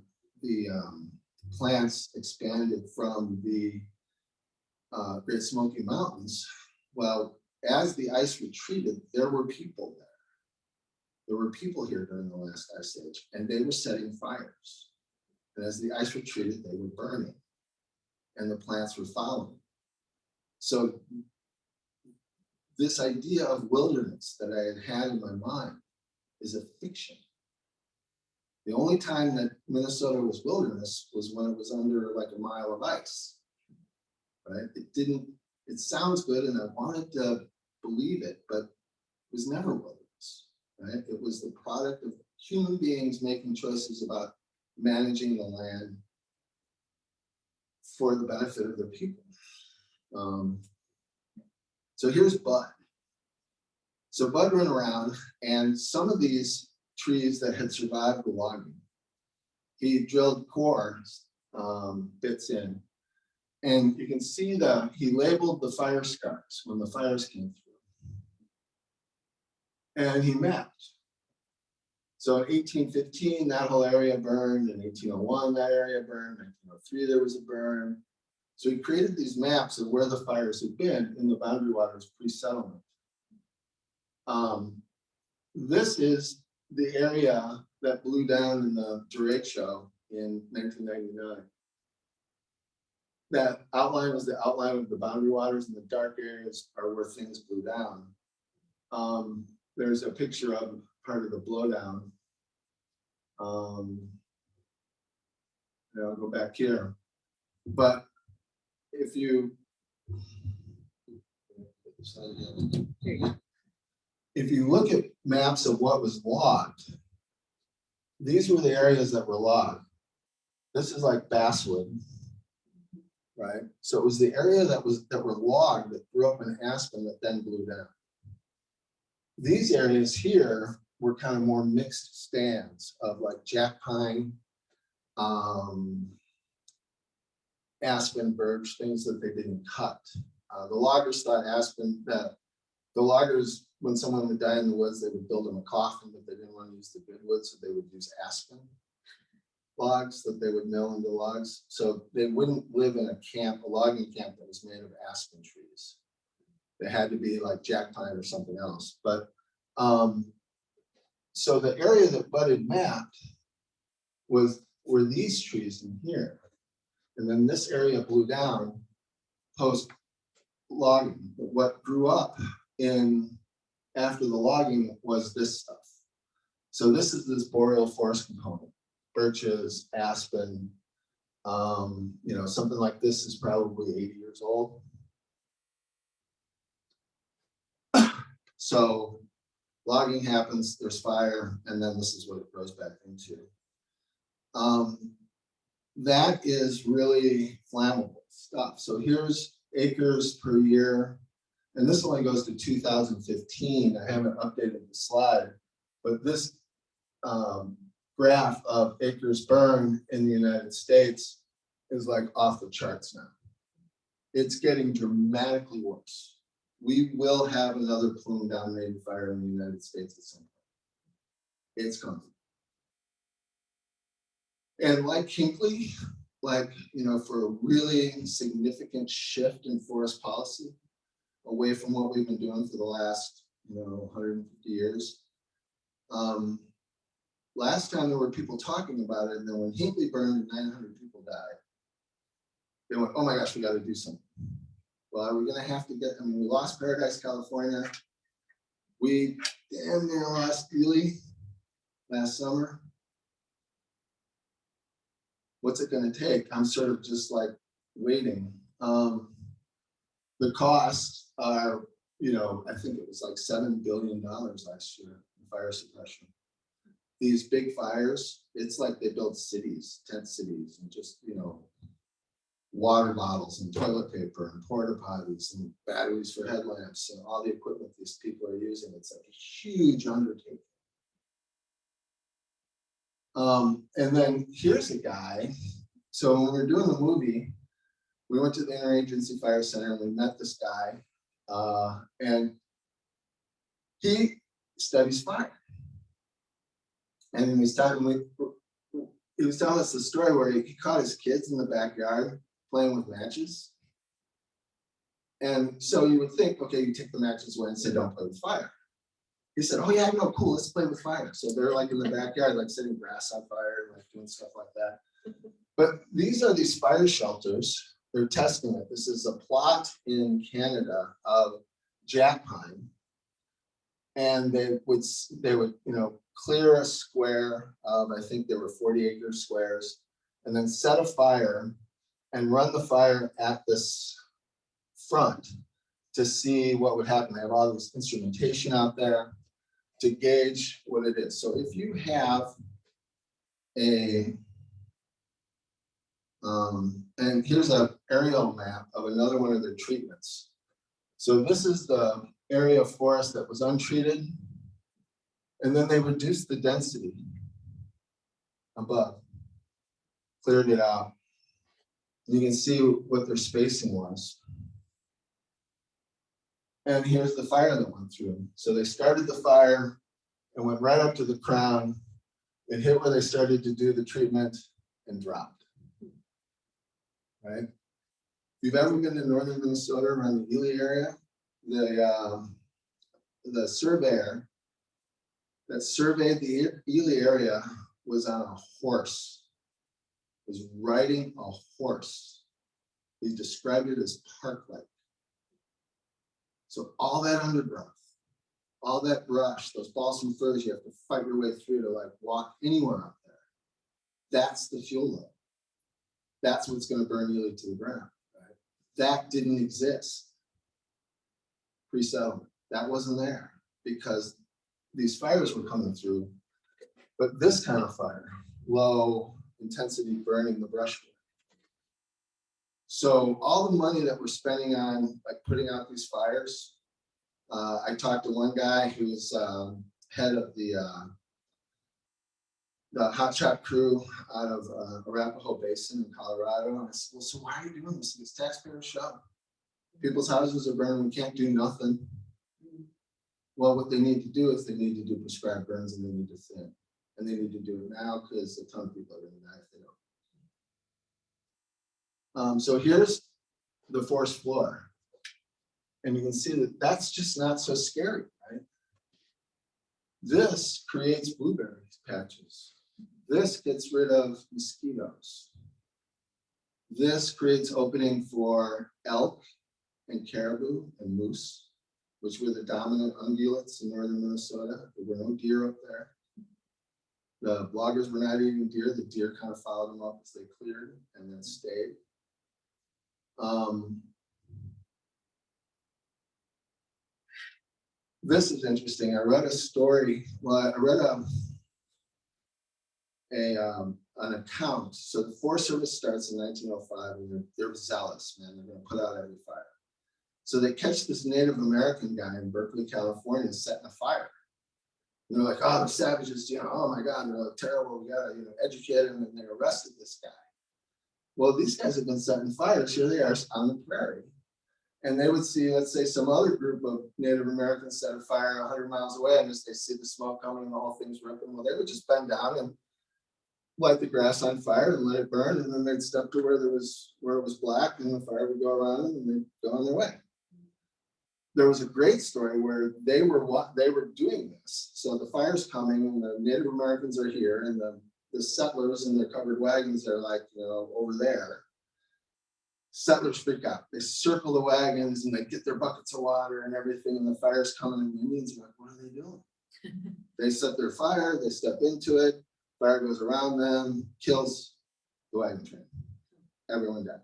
plants expanded from the Great Smoky Mountains. Well, as the ice retreated, there were people there. There were people here during the last ice age, and they were setting fires. And as the ice retreated, they were burning, and the plants were following. So this idea of wilderness that I had in my mind is a fiction. The only time that Minnesota was wilderness was when it was under like a mile of ice, right? It sounds good and I wanted to believe it, but it was never wilderness, right? It was the product of human beings making choices about managing the land for the benefit of their people. So here's Bud. So Bud ran around, and some of these trees that had survived the logging, he drilled core bits in, and you can see that he labeled the fire scars when the fires came through. And he mapped. So in 1815, that whole area burned. In 1801, that area burned. In 1903, there was a burn. So he created these maps of where the fires had been in the boundary waters pre-settlement. This is the area that blew down in the derecho in 1999. That outline was the outline of the boundary waters, and the dark areas are where things blew down. There's a picture of part of the blowdown. I'll go back here. But if you look at maps of what was logged, these were the areas that were logged. This is like basswood, right? So it was the area that were logged that grew up in aspen that then blew down. These areas here were kind of more mixed stands of like jack pine, aspen, birch, things that they didn't cut. The loggers thought that the loggers, when someone would die in the woods, they would build them a coffin, but they didn't want to use the good wood, so they would use aspen logs that they would mill into logs. So they wouldn't live in a logging camp that was made of aspen trees. They had to be like jack pine or something else. But so the area that Bud had mapped were these trees in here. And then this area blew down post logging. But what grew up after the logging was this stuff. So this is this boreal forest component, birches, aspen, something like this is probably 80 years old. So logging happens, there's fire, and then this is what it grows back into. That is really flammable stuff. So here's acres per year, and this only goes to 2015. I haven't updated the slide, but this graph of acres burned in the United States is like off the charts now. It's getting dramatically worse. We will have another plume-dominated fire in the United States at some point. It's coming. And like Hinckley, like, you know, for a really significant shift in forest policy away from what we've been doing for the last, 150 years. Last time there were people talking about it, and then when Hinckley burned and 900 people died, they went, oh my gosh, we got to do something. Well, are we going to have to get, we lost Paradise, California. We damn near lost Ely last summer. What's it going to take? I'm sort of just like waiting. The costs are, I think it was like $7 billion last year in fire suppression. These big fires, it's like they build cities, tent cities, and just, water bottles and toilet paper and porta potties and batteries for headlamps and all the equipment these people are using. It's like a huge undertaking. And then here's a guy. So when we were doing the movie, we went to the Interagency Fire Center and we met this guy, and he studies fire. And he was telling us the story where he caught his kids in the backyard playing with matches. And so you would think, okay, you take the matches away and say, don't play with fire. He said, oh yeah, no, cool, let's play with fire. So they're like in the backyard, like setting grass on fire, like doing stuff like that. But these are these fire shelters. They're testing it. This is a plot in Canada of jack pine. And they would, clear a square of, I think there were 40-acre squares, and then set a fire and run the fire at this front to see what would happen. They have all this instrumentation out there to gauge what it is. So if you have and here's an aerial map of another one of their treatments. So this is the area of forest that was untreated, and then they reduced the density above, cleared it out. You can see what their spacing was. And here's the fire that went through. So they started the fire and went right up to the crown. It hit where they started to do the treatment and dropped. Right? If you've ever been to northern Minnesota around the Ely area, the surveyor that surveyed the Ely area was on a horse, was riding a horse. He described it as park-like. So all that undergrowth, all that brush, those balsam firs you have to fight your way through to like walk anywhere up there. That's the fuel load. That's what's going to burn Ely to the ground. Right? That didn't exist pre-settlement. That wasn't there because these fires were coming through. But this kind of fire, low intensity burning the brushwood. So all the money that we're spending on like putting out these fires, I talked to one guy who's head of the hotshot crew out of Arapahoe Basin in Colorado. And I said, well, so why are you doing this? It's taxpayer shop. People's houses are burning, we can't do nothing. Well, what they need to do is they need to do prescribed burns and they need to thin. And they need to do it now because a ton of people are going to die if they don't. So here's the forest floor. And you can see that that's just not so scary, right? This creates blueberry patches. This gets rid of mosquitoes. This creates opening for elk and caribou and moose, which were the dominant ungulates in northern Minnesota. There were no deer up there. The bloggers were not eating deer. The deer kind of followed them up as they cleared and then stayed. This is interesting. I read a story. Well, I read an account. So the Forest Service starts in 1905, and they're zealous, man. They're going to put out every fire. So they catch this Native American guy in Berkeley, California, setting a fire. And they're like, oh, the savages, oh my God, they're like terrible. We gotta, educate them. And they arrested this guy. Well, these guys have been setting fires. Here they are on the prairie. And they would see, let's say, some other group of Native Americans set a fire 100 miles away, and as they see the smoke coming and the whole thing's ripping, well, they would just bend down and light the grass on fire and let it burn, and then they'd step to where it was black, and the fire would go around them, and they'd go on their way. There was a great story where they were doing this. So the fire's coming, and the Native Americans are here, and the settlers in their covered wagons are like, over there. Settlers freak out. They circle the wagons and they get their buckets of water and everything, and the fire's coming, and the Indians are like, what are they doing? They set their fire, they step into it, fire goes around them, kills the wagon train. Everyone died.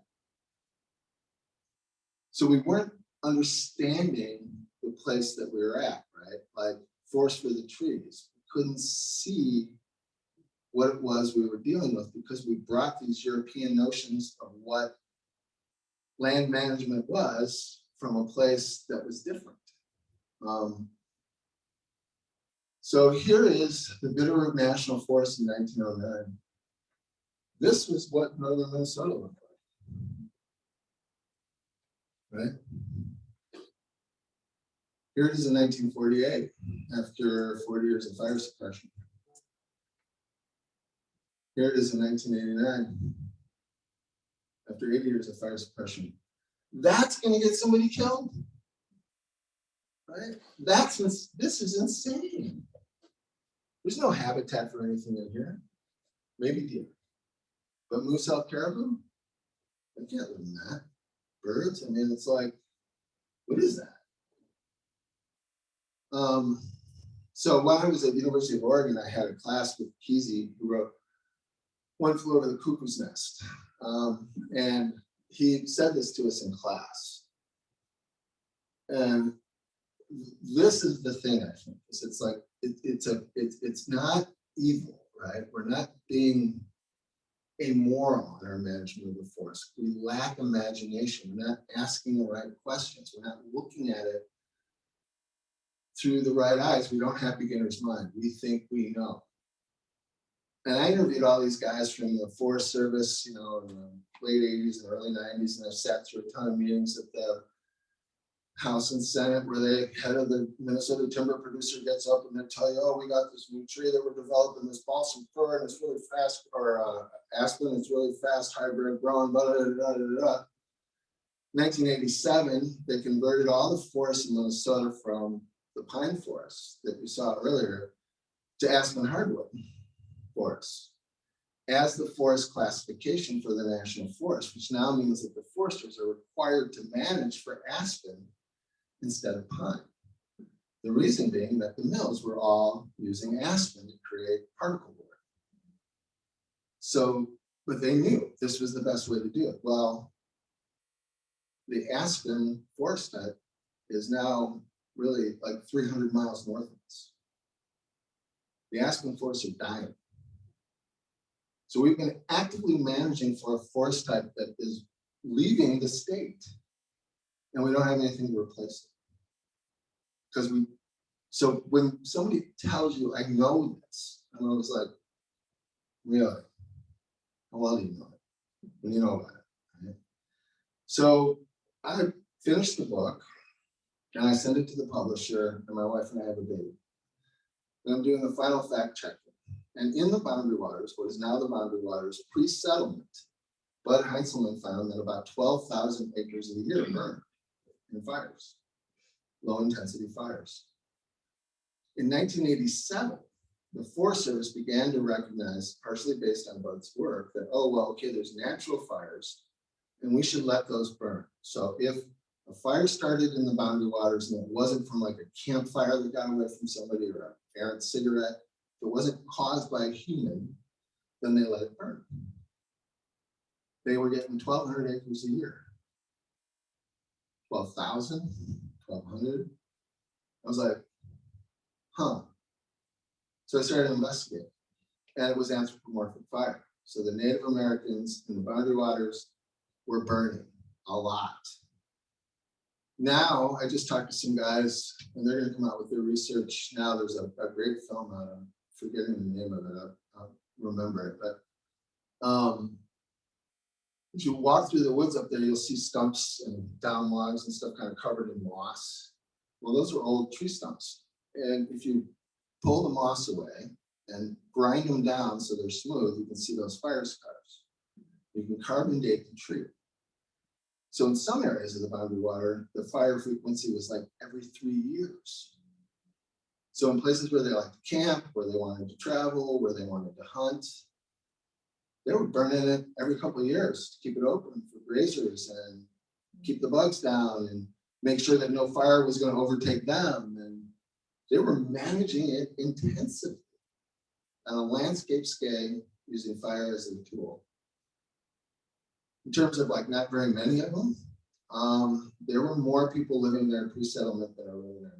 So we weren't understanding the place that we were at, right? Like forest for the trees. We couldn't see what it was we were dealing with because we brought these European notions of what land management was from a place that was different. So here is the Bitterroot National Forest in 1909. This was what northern Minnesota looked like, right? Here it is in 1948, after 40 years of fire suppression. Here it is in 1989. After 80 years of fire suppression. That's going to get somebody killed, right? This is insane. There's no habitat for anything in here. Maybe deer. But moose, elk, caribou? I can't live in that. Birds? I mean, it's like, what is that? So when I was at the University of Oregon, I had a class with Kesey who wrote One Flew Over the Cuckoo's Nest. And he said this to us in class. And this is the thing, I think, is it's like, it's not evil, right? We're not being amoral in our management of the forest. We lack imagination. We're not asking the right questions. We're not looking at it through the right eyes. We don't have beginner's mind. We think we know. And I interviewed all these guys from the Forest Service, in the late 80s and early 90s, and I've sat through a ton of meetings at the House and Senate where the head of the Minnesota timber producer gets up and they tell you, oh, we got this new tree that we're developing, this balsam fir, and it's really fast, or aspen, it's really fast, hybrid growing, blah, blah, blah, blah, blah. 1987, they converted all the forests in Minnesota from the pine forests that we saw earlier to aspen hardwood forests as the forest classification for the national forest, which now means that the foresters are required to manage for aspen instead of pine. The reason being that the mills were all using aspen to create particle board. So, but they knew this was the best way to do it. Well, the aspen forest type is now really like 300 miles north of us. The aspen forests are dying. So we've been actively managing for a forest type that is leaving the state, and we don't have anything to replace it. So when somebody tells you, I know this, and I was like, really? How well do you know it? When you know about it, right? So I finished the book, and I sent it to the publisher, and my wife and I have a baby. And I'm doing the final fact checking. And in the boundary waters, what is now the boundary waters, pre-settlement, Bud Heinzelman found that about 12,000 acres a year burned in fires, low-intensity fires. In 1987, the Forest Service began to recognize, partially based on Bud's work, that, oh, well, okay, there's natural fires, and we should let those burn. So if a fire started in the boundary waters and it wasn't from like a campfire that got away from somebody or an errant cigarette, if it wasn't caused by a human, then they let it burn. They were getting 1,200 acres a year. 12,000, 1,200. I was like, huh. So I started investigating, and it was anthropomorphic fire. So the Native Americans in the boundary waters were burning a lot. Now, I just talked to some guys, and they're going to come out with their research. Now, there's a great film out. I'm forgetting the name of it. I'll remember it. But if you walk through the woods up there, you'll see stumps and down logs and stuff kind of covered in moss. Well, those are old tree stumps. And if you pull the moss away and grind them down so they're smooth, you can see those fire scars. You can carbon date the tree. So in some areas of the boundary water, the fire frequency was like every 3 years. So in places where they like to camp, where they wanted to travel, where they wanted to hunt, they were burning it every couple of years to keep it open for grazers and keep the bugs down and make sure that no fire was going to overtake them. And they were managing it intensively on a landscape scale using fire as a tool. In terms of like not very many of them, there were more people living there pre-settlement than are living there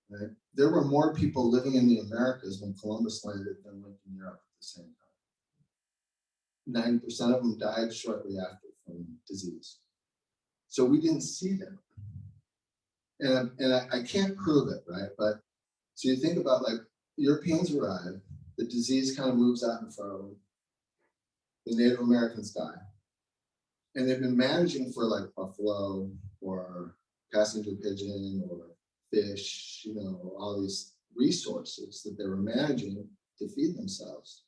now. Right? There were more people living in the Americas when Columbus landed than lived in Europe at the same time. 90% of them died shortly after from disease. So we didn't see them. And I can't prove it, right? But so you think about like Europeans arrive, the disease kind of moves out in front of them. The Native Americans die. And they've been managing for like buffalo or passenger pigeon or fish, you know, all these resources that they were managing to feed themselves.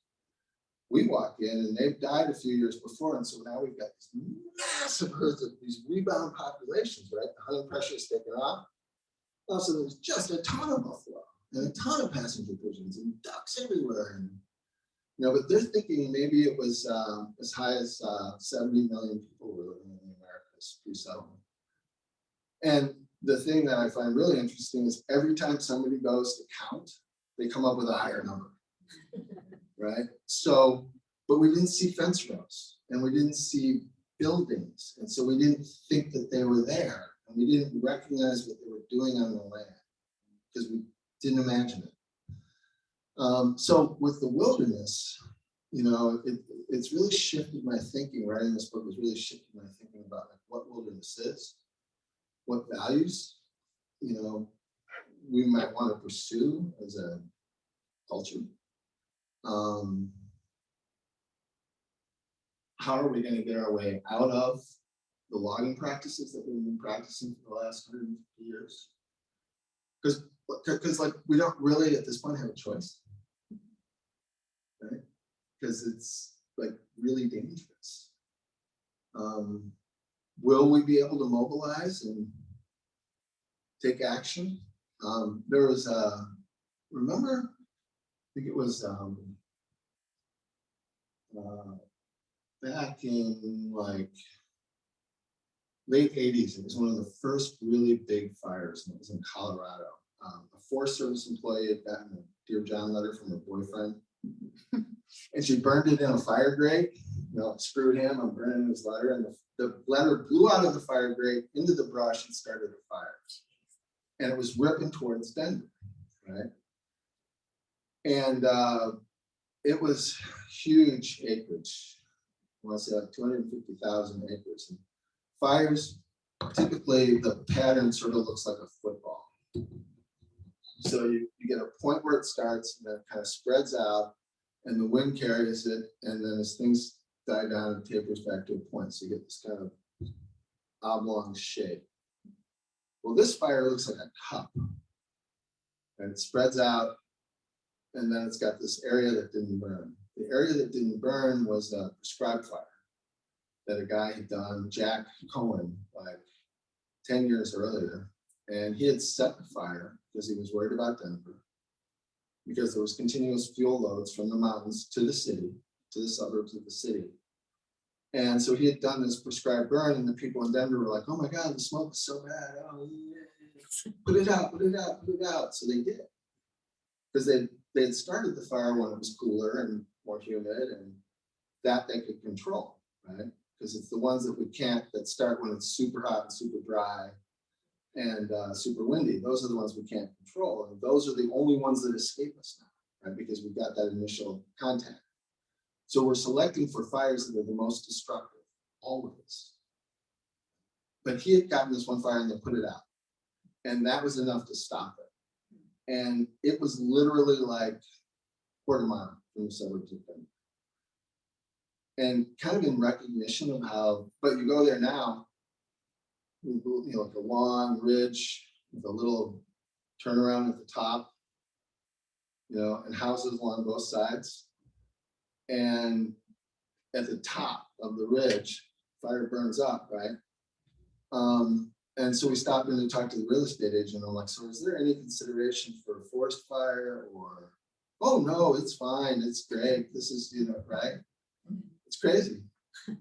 We walk in and they've died a few years before. And so now we've got these massive herds of these rebound populations, right? The hunting pressure is taken off. Also, there's just a ton of buffalo and a ton of passenger pigeons and ducks everywhere. And you know, but they're thinking maybe it was as high as 70 million people were living in the Americas pre-settlement. And the thing that I find really interesting is every time somebody goes to count, they come up with a higher number, right? So, but we didn't see fence rows and we didn't see buildings. And so we didn't think that they were there and we didn't recognize what they were doing on the land because we didn't imagine it. So with the wilderness, you know, it's really shifted my thinking. Writing this book has really shifted my thinking about like what wilderness is, what values, you know, we might want to pursue as a culture. How are we going to get our way out of the logging practices that we've been practicing for the last 150 years? Because like we don't really at this point have a choice. Right? Because it's like really dangerous. Will we be able to mobilize and take action? There was remember, I think it was back in like late 80s, it was one of the first really big fires, and it was in Colorado. A Forest Service employee had gotten a Dear John letter from her boyfriend. And she burned it in a fire grate. You know, it screwed him. I'm burning his letter, and the letter blew out of the fire grate into the brush and started a fire. And it was ripping towards Denver, right? And it was huge acreage. I want to say like 250,000 acres. And fires, typically the pattern sort of looks like a football. So you get a point where it starts and then it kind of spreads out and the wind carries it. And then as things die down, it tapers back to a point. So you get this kind of oblong shape. Well, this fire looks like a cup and it spreads out and then it's got this area that didn't burn. The area that didn't burn was a prescribed fire that a guy had done, Jack Cohen, like 10 years earlier. And he had set the fire because he was worried about Denver, because there was continuous fuel loads from the mountains to the city, to the suburbs of the city. And so he had done this prescribed burn, and the people in Denver were like, oh my God, the smoke is so bad. Oh, yeah. Put it out, put it out, put it out. So they did. Because they had started the fire when it was cooler and more humid, and that they could control, right? Because it's the ones that we can't, that start when it's super hot and super dry and super windy. Those are the ones we can't control. And those are the only ones that escape us now, right? Because we've got that initial contact. So we're selecting for fires that are the most destructive, always. but he had gotten this one fire and they put it out. And that was enough to stop it. And it was literally like quarter mile from the suburbs of Denver. And kind of in recognition of how, but you go there now, you know, like a long ridge with a little turnaround at the top, you know, and houses along both sides. And at the top of the ridge, fire burns up, right? And so we stopped in to talk to the real estate agent. I'm like, so is there any consideration for a forest fire or, oh no, it's fine, it's great. This is, you know, right? It's crazy.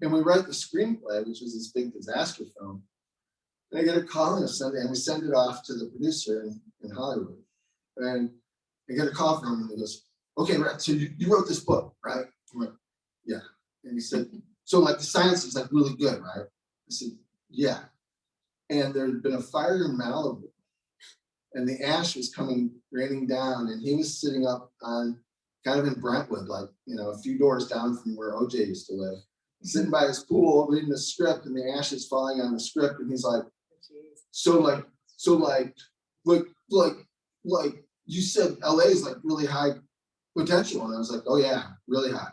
And we write the screenplay, which is this big disaster film. And I get a call on a Sunday and we send it off to the producer in Hollywood. And I get a call from him and he goes, okay, right, so you wrote this book, right? I'm like, yeah. And he said, so like the science is like really good, right? I said, yeah. And there had been a fire in Malibu and the ash was coming raining down and he was sitting up on kind of in Brentwood, like, you know, a few doors down from where OJ used to live, sitting by his pool reading the script and the ash is falling on the script and he's like, so like you said LA is like really high potential. And I was like, oh yeah, really high.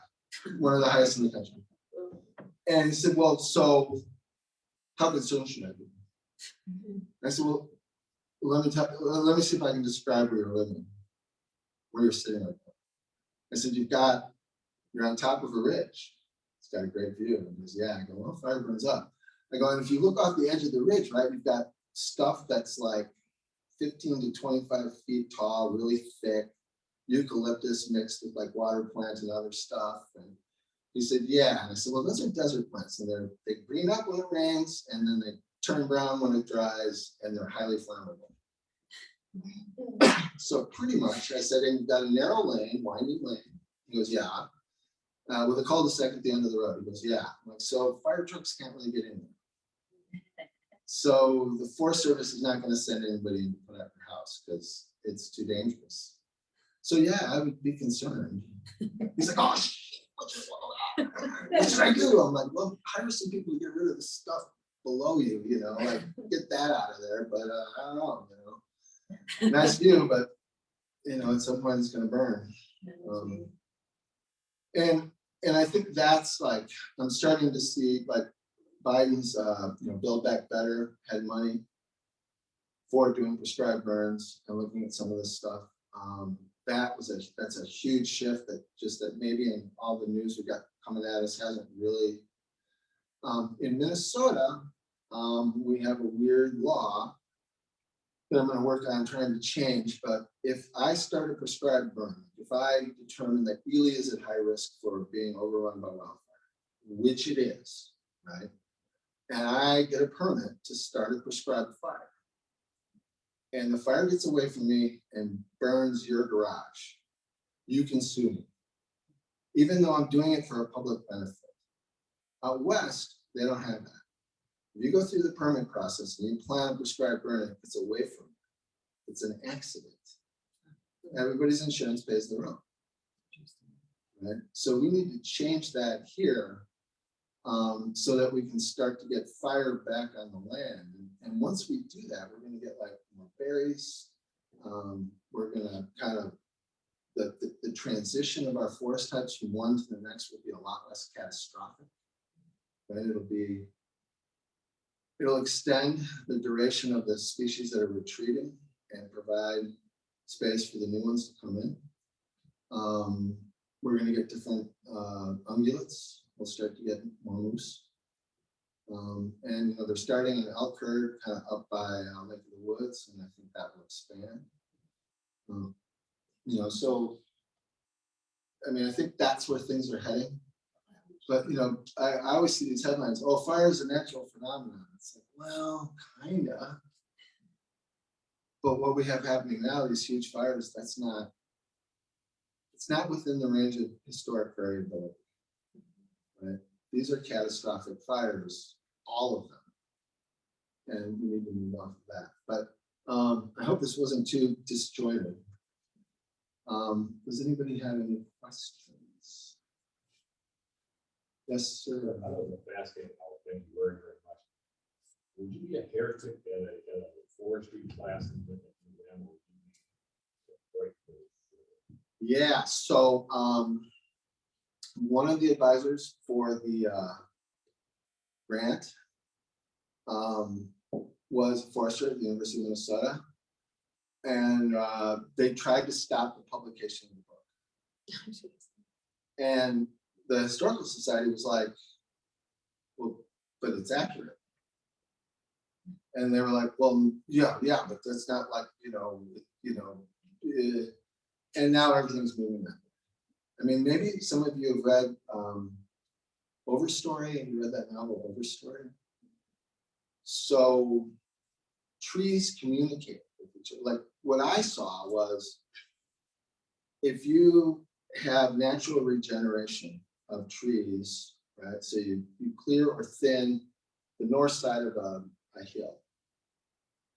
One of the highest in the country. And he said, well, so how concerned should I be? I said, well, let me see if I can describe where you're living, where you're sitting right now. I said, you're on top of a ridge. It's got a great view. And he goes, yeah. I go, well, fire burns up. I go, and if you look off the edge of the ridge, right, you've got stuff that's like 15 to 25 feet tall, really thick, eucalyptus mixed with like water plants and other stuff. And he said, yeah. And I said, well, those are desert plants. And they green up when it rains, and then they turn brown when it dries, and they're highly flammable. So pretty much, I said, and you've got a narrow lane, winding lane. He goes, yeah. With a cul-de-sac at the end of the road. He goes, yeah. I'm like, so fire trucks can't really get in there. So the Forest Service is not going to send anybody to put out your house because it's too dangerous. So yeah, I would be concerned. He's like, oh, what should I do? I'm like, well, hire some people to get rid of the stuff below you, you know, like get that out of there. But I don't know, you know, nice view, but you know, at some point it's going to burn. And I think that's like, I'm starting to see like Biden's, you know, Build Back Better had money for doing prescribed burns and looking at some of this stuff. That's a huge shift that maybe in all the news we got coming at us hasn't really. In Minnesota, we have a weird law that I'm going to work on trying to change. But if I start a prescribed burn, if I determine that Ely is at high risk for being overrun by wildfire, which it is, right? And I get a permit to start a prescribed fire, and the fire gets away from me and burns your garage, you can sue me, even though I'm doing it for a public benefit. Out west, they don't have that. If you go through the permit process and you plan a prescribed burn, it's away from you. It's an accident. Everybody's insurance pays their own. Right? So we need to change that here so that we can start to get fire back on the land. And once we do that, we're going to get like more berries. We're going to kind of, the transition of our forest types from one to the next will be a lot less catastrophic. Right? It'll extend the duration of the species that are retreating and provide space for the new ones to come in. We're going to get different ungulates. We'll start to get more moose. And you know, they're starting in elk herd kind of up by Lake of the Woods, and I think that will expand. You know, so I mean, I think that's where things are heading. But you know, I always see these headlines, oh, fire is a natural phenomenon. It's like, well, kinda. But what we have happening now, these huge fires, it's not within the range of historic variability. Right? These are catastrophic fires, all of them. And we need to move off of that. But I hope this wasn't too disjointed. Does anybody have any questions? Yes, sir. That was a fascinating. Thank you very, very much. Would you be a heretic at a forestry class? Yeah, so one of the advisors for the grant was a forester at the University of Minnesota, and they tried to stop the publication of the book. And the Historical Society was like, well, but it's accurate. And they were like, well, yeah, but that's not like, and now everything's moving that way. I mean, maybe some of you have read Overstory, and you read that novel, Overstory. So trees communicate with each other. Like what I saw was, if you have natural regeneration of trees, right? So you clear or thin the north side of a hill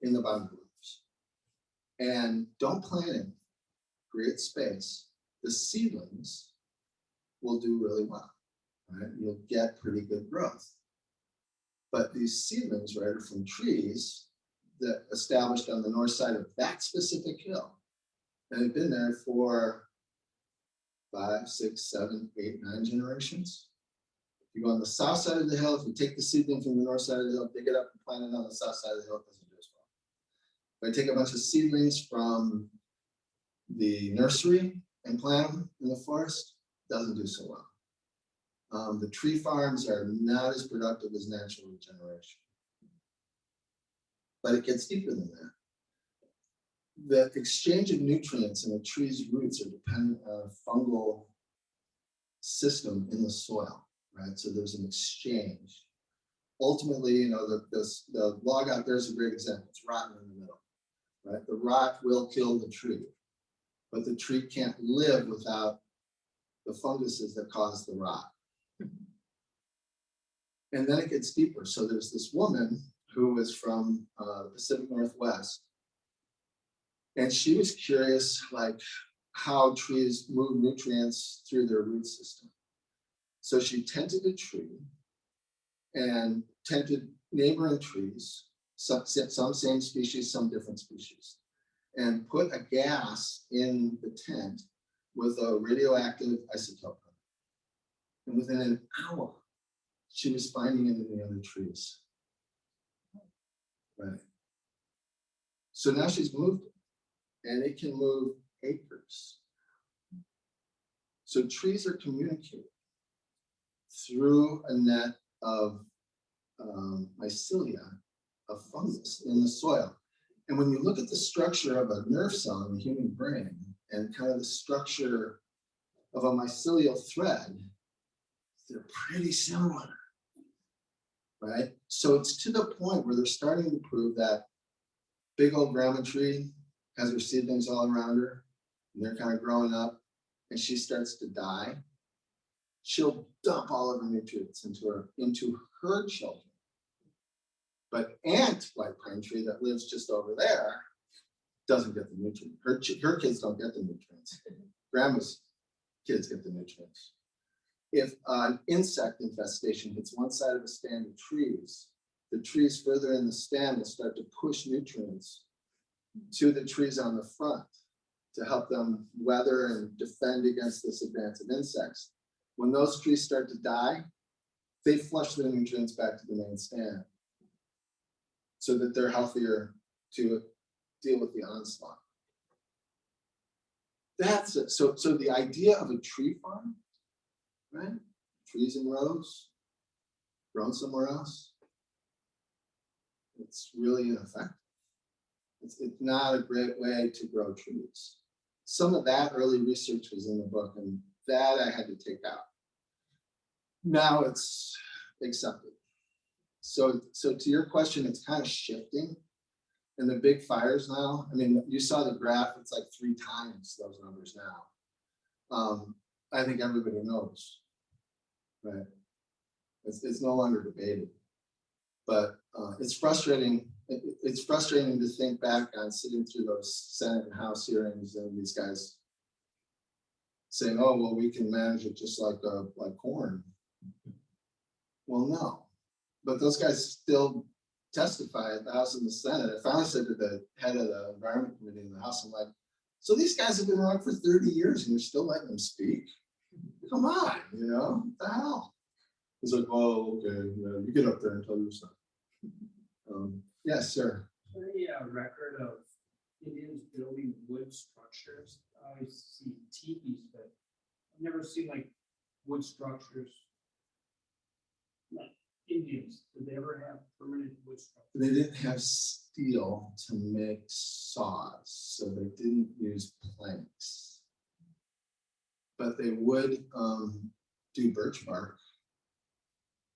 in the bottom groups, and don't plant it, create space, the seedlings will do really well, right? You'll get pretty good growth. But these seedlings, right, are from trees that established on the north side of that specific hill, and have been there for 5, 6, 7, 8, 9 generations. If you go on the south side of the hill, if you take the seedling from the north side of the hill, dig it up and plant it on the south side of the hill, it doesn't do as well. If I take a bunch of seedlings from the nursery and plant them in the forest, it doesn't do so well. The tree farms are not as productive as natural regeneration. But it gets deeper than that. The exchange of nutrients in a tree's roots are dependent on a fungal system in the soil, right? So there's an exchange. Ultimately, the log out there is a great example. It's rotten in the middle, right? The rot will kill the tree, but the tree can't live without the funguses that cause the rot. And then it gets deeper. So there's this woman who was from the Pacific Northwest, and she was curious, like, how trees move nutrients through their root system. So she tented a tree and tented neighboring trees, some same species, some different species, and put a gas in the tent with a radioactive isotope. And within an hour, she was finding it in the other trees. Right. So now she's moved it, and it can move acres. So trees are communicating through a net of mycelia, of fungus in the soil. And when you look at the structure of a nerve cell in the human brain and kind of the structure of a mycelial thread, they're pretty similar, right? So it's to the point where they're starting to prove that big old grandma tree has her seedlings all around her, and they're kind of growing up, and she starts to die. She'll dump all of her nutrients into her children. But Aunt White Pine Tree that lives just over there doesn't get the nutrients. Her kids don't get the nutrients. Grandma's kids get the nutrients. If an insect infestation hits one side of a stand of trees, the trees further in the stand will start to push nutrients to the trees on the front to help them weather and defend against this advance of insects. When those trees start to die, they flush the nutrients back to the main stand so that they're healthier to deal with the onslaught. That's it. So the idea of a tree farm, right? Trees in rows, grown somewhere else. It's really ineffective. It's not a great way to grow trees. Some of that early research was in the book, and that I had to take out. Now it's accepted. So to your question, it's kind of shifting. And the big fires now, I mean, you saw the graph, it's like 3 times those numbers now. I think everybody knows, right? It's no longer debated. But it's frustrating. It's frustrating to think back on sitting through those Senate and House hearings and these guys saying, "Oh, well, we can manage it just like corn." Well, no, but those guys still testify at the House and the Senate. I finally said to the head of the Environment Committee in the House, I'm like, so these guys have been around for 30 years and you're still letting them speak? Come on, what the hell? He's like, oh, okay, yeah, you get up there and tell your stuff. Yes, sir. Is there a record of Indians building wood structures? I always see teepees, but I've never seen like wood structures. Like Indians, did they ever have permanent wood structures? They didn't have steel to make saws, so they didn't use planks. But they would do birch bark,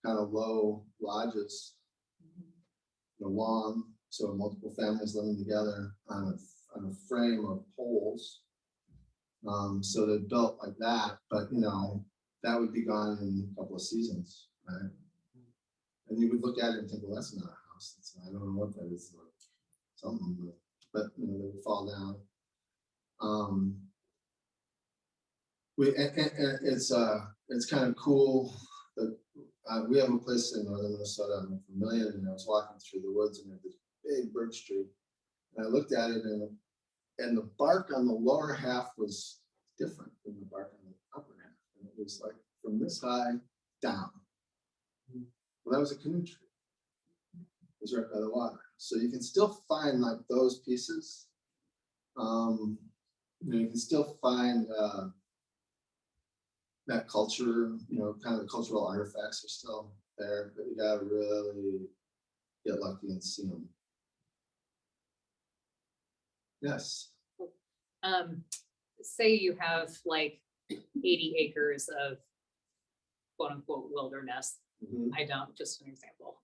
kind of low lodges, long, so multiple families living together on a frame of poles. So they built like that, but that would be gone in a couple of seasons, right? And you would look at it and think, well, that's not a house. I don't know what that is, like something, but they would fall down. It's kind of cool that we have a place in northern Minnesota, I'm familiar, and I was walking through the woods and there's this big birch tree. And I looked at it and the bark on the lower half was different than the bark on the upper half. And it was like from this high down. Well, that was a canoe tree. It was right by the water. So you can still find like those pieces. You can still find that culture, kind of the cultural artifacts are still there, but you gotta really get lucky and see them. Yes. Say you have like 80 acres of quote unquote wilderness. Mhm. I don't, just an example.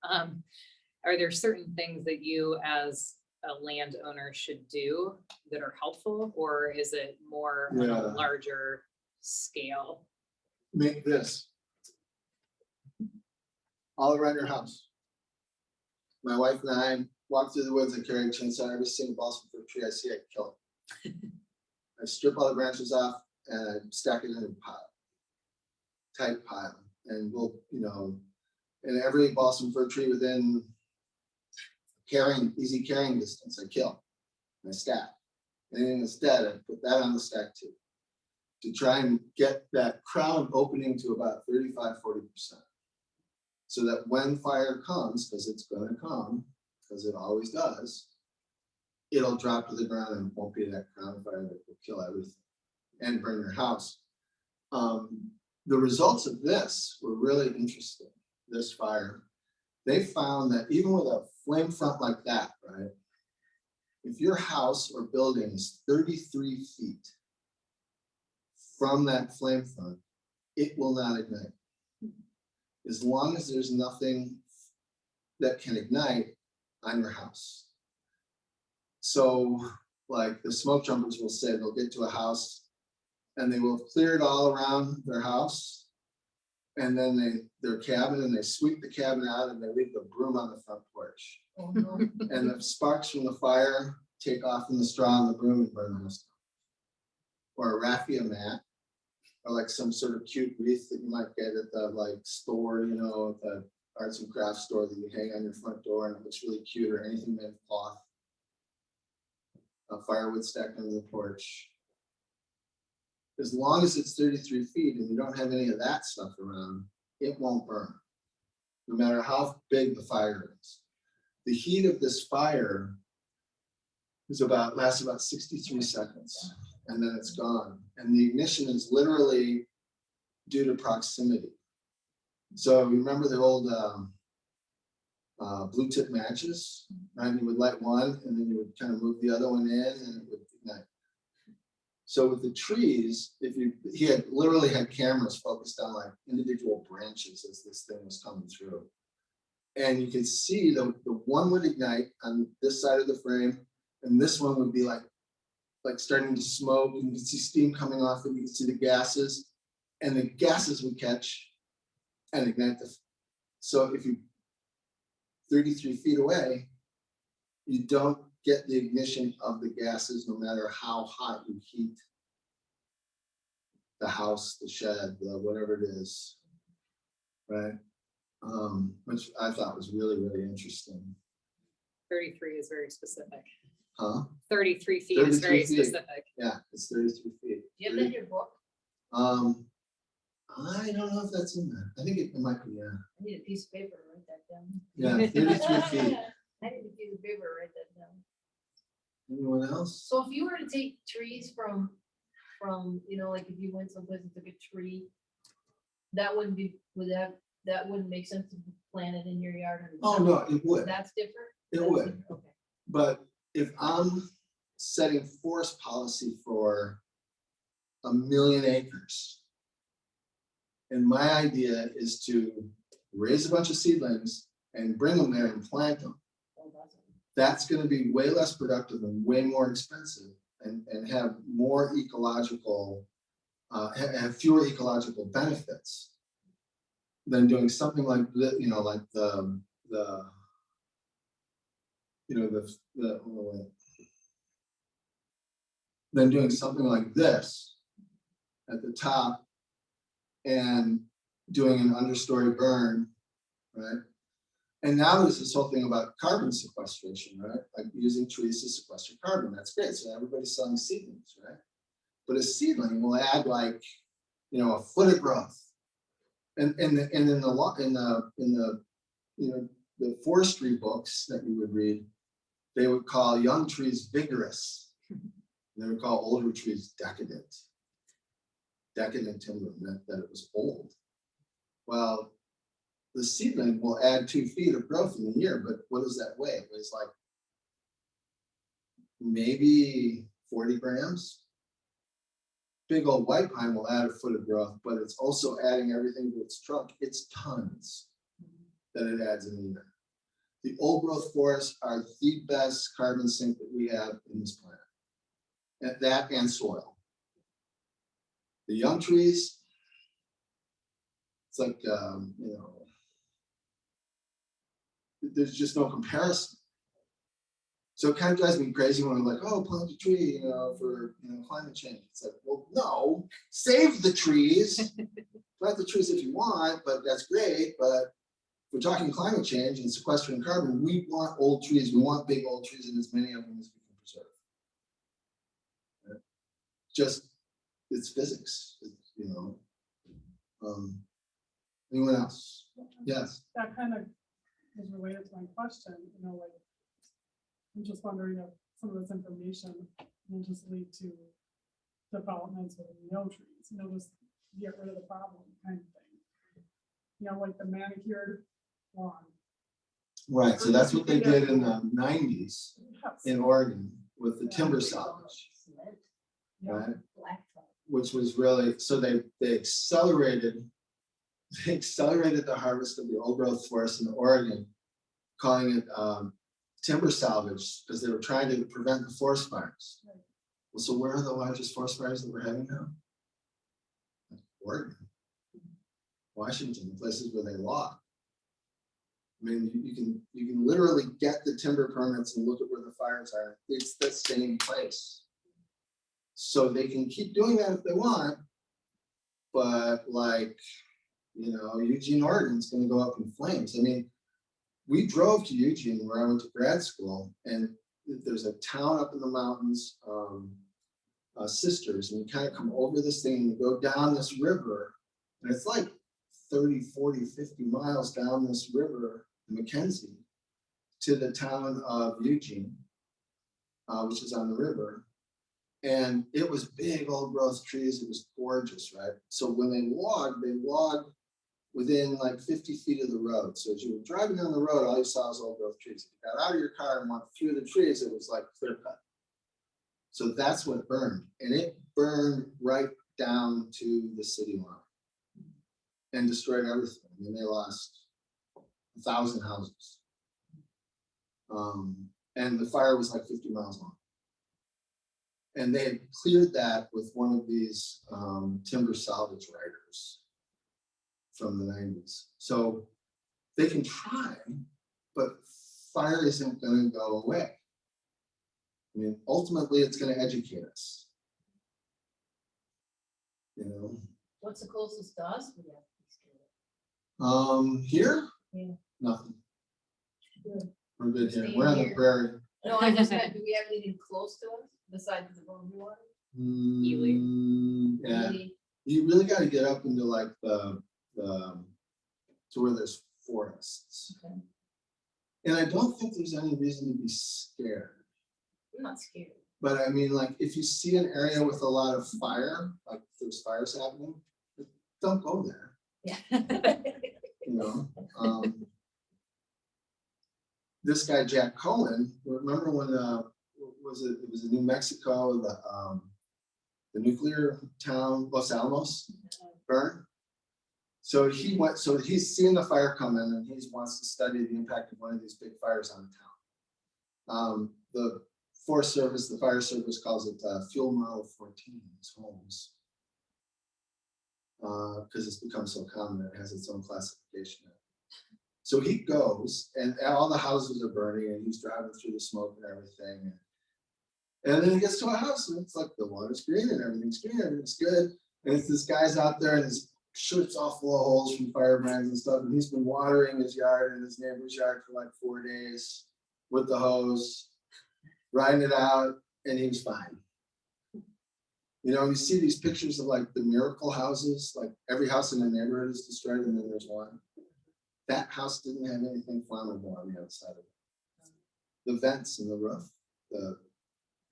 Are there certain things that you as a landowner should do that are helpful, or is it more on Yeah. a larger scale? Make this all around your house. My wife and I walk through the woods and carry a chainsaw. Every single balsam fruit tree I see, I kill it. I strip all the branches off and I stack it in a pile, tight pile, and we'll, and every balsam fruit tree within easy carrying distance, I kill. I stack. And then instead, I put that on the stack too, to try and get that crown opening to about 35–40%. So that when fire comes, because it's going to come, because it always does, it'll drop to the ground and it won't be that crown fire that will kill everything and burn your house. The results of this were really interesting, this fire. They found that even with a flame front like that, right, if your house or building is 33 feet from that flame front, it will not ignite. As long as there's nothing that can ignite on your house. So like the smoke jumpers will say they'll get to a house and they will clear it all around their house. And then their cabin, and they sweep the cabin out and they leave the broom on the front porch. And the sparks from the fire take off in the straw on the broom and burn the house down. Or a raffia mat, or like some sort of cute wreath that you might get at the store, at the arts and crafts store that you hang on your front door and it looks really cute, or anything made of cloth. A firewood stacked under the porch. As long as it's 33 feet and you don't have any of that stuff around, it won't burn, no matter how big the fire is. The heat of this fire lasts about 63 seconds, and then it's gone. And the ignition is literally due to proximity. So remember the old blue tip matches, right? You would light one and then you would kind of move the other one in and it would ignite. So with the trees, he had literally had cameras focused on like individual branches as this thing was coming through. And you can see the one would ignite on this side of the frame, and this one would be like starting to smoke, and you can see steam coming off, and you can see the gases, and the gases would catch and ignite so if you 33 feet away, you don't get the ignition of the gases no matter how hot you heat the house, the shed, whatever it is, right? Which I thought was really, really interesting. 33 is very specific. Huh? 33 feet is 33 very feet. specific. Yeah, it's 33 feet. Do you have that in your book? I don't know if that's in there. I think it might be, yeah. I need a piece of paper to write that down. Yeah, 33 feet. I need a piece of paper to write that down. Anyone else? So if you were to take trees from, you know, like if you went someplace and took a tree, that wouldn't be, that wouldn't make sense to plant it in your yard? Or Oh, no, it would. That's different? It That's would. different, okay. But if I'm setting forest policy for 1 million acres, and my idea is to raise a bunch of seedlings and bring them there and plant them, Oh, that's it. that's going to be way less productive and way more expensive, and have more ecological, have fewer ecological benefits than doing something like the, you know, like the than doing something like this at the top and doing an understory burn, right? And now there's this whole thing about carbon sequestration, right? Like using trees to sequester carbon. That's great. So everybody's selling seedlings, right? But a seedling will add like, you know, a foot of growth. And in the you know, the forestry books that you would read, they would call young trees vigorous. They would call older trees decadent. Decadent timber meant that it was old. Well, the seedling will add 2 feet of growth in a year, but what does that weigh? It weighs like maybe 40 grams. Big old white pine will add a foot of growth, but it's also adding everything to its trunk. It's tons that it adds in a year. The old growth forests are the best carbon sink that we have in this planet. And that and soil. The young trees, it's like, you know, there's just no comparison. So it kind of drives me crazy when I'm like, oh, plant a tree, you know, for, you know, climate change. It's like, well, no, save the trees. Plant the trees if you want, but that's great. But if we're talking climate change and sequestering carbon, we want old trees. We want big old trees and as many of them as we can preserve. Right? Just, it's physics, you know. Anyone else? Yes. That kind of is related to my question, you know, like, I'm just wondering if some of this information will just lead to developments with no trees, you know, just get rid of the problem kind of thing. You know, like the manicured lawn. Right, so that's what they did in the 90s Yes. in Oregon with the timber salvage, Cement, Yeah. right? blacktop. Which was really, so they accelerated the harvest of the old growth forest in Oregon, calling it timber salvage, because they were trying to prevent the forest fires. Right. Well, so where are the largest forest fires that we're having now? Oregon, Washington, places where they log. I mean, you can literally get the timber permits and look at where the fires are. It's the same place. So they can keep doing that if they want, but like, you know, Eugene, Oregon's going to go up in flames. I mean, we drove to Eugene where I went to grad school, and there's a town up in the mountains, Sisters, and you kind of come over this thing and you go down this river, and it's like 30, 40, 50 miles down this river, Mackenzie, to the town of Eugene, which is on the river. And it was big old growth trees. It was gorgeous, right? So when they logged within like 50 feet of the road. So as you were driving down the road, all you saw was old growth trees. If you got out of your car and went through the trees, it was like clear cut. So that's what burned. And it burned right down to the city line and destroyed everything. I mean, they lost 1,000 houses. And the fire was like 50 miles long. And they had cleared that with one of these timber salvage riders from the 90s. So they can try, but fire isn't going to go away. I mean, ultimately, it's going to educate us. You know. What's the closest to us? We have to be scared of? Here? Yeah. Nothing. Good. We're good here. Staying We're on the here. prairie. No, I just meant, do we have anything close to us besides the boundary line? Yeah, Really? you really gotta get up into like the, to where there's forests. Okay. And I don't think there's any reason to be scared. I'm not scared. But I mean, like, if you see an area with a lot of fire, like if there's fires happening, don't go there, Yeah. you know? This guy, Jack Cohen, remember when, it was in New Mexico, the nuclear town, Los Alamos burned? So he's seen the fire come in and he wants to study the impact of one of these big fires on the town. The Forest Service, the fire service calls it fuel model 14 in his homes. Because it's become so common, it has its own classification. So he goes and all the houses are burning and he's driving through the smoke and everything. And then he gets to a house and it's like the water's green and everything's good. And it's this guy's out there and his shirt's all full of holes from fire brands and stuff. And he's been watering his yard and his neighbor's yard for like 4 days with the hose, riding it out, and he was fine. You know, you see these pictures of like the miracle houses, like every house in the neighborhood is destroyed and then there's one. That house didn't have anything flammable on the outside of it. The vents in the roof,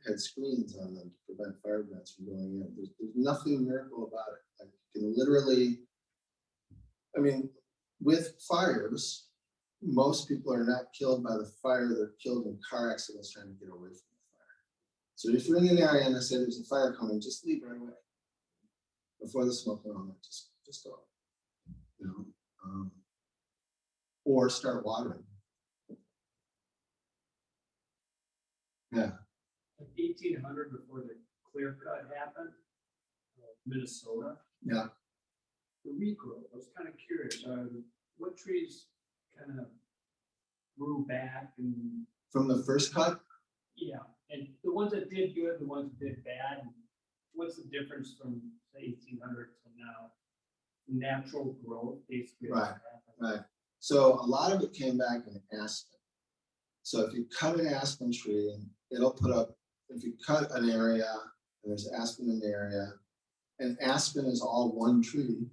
had screens on them to prevent fire vents from going in. There's nothing miracle about it. Like you can literally, I mean, with fires, most people are not killed by the fire, they're killed in car accidents trying to get away from the fire. So if you're in an area and they say there's a fire coming, just leave right away. Before the smoke went on, just go. You know, or start watering. Yeah. 1800 before the clear cut happened, Minnesota. Yeah. The regrowth, I was kind of curious, what trees kind of grew back and, From the first cut, yeah, and the ones that did good, the ones that did bad, what's the difference from say 1800 to now? Natural growth, basically. Right, right. So a lot of it came back in aspen. So if you cut an aspen tree, it'll put up, if you cut an area and there's aspen in the area, and aspen is all one tree.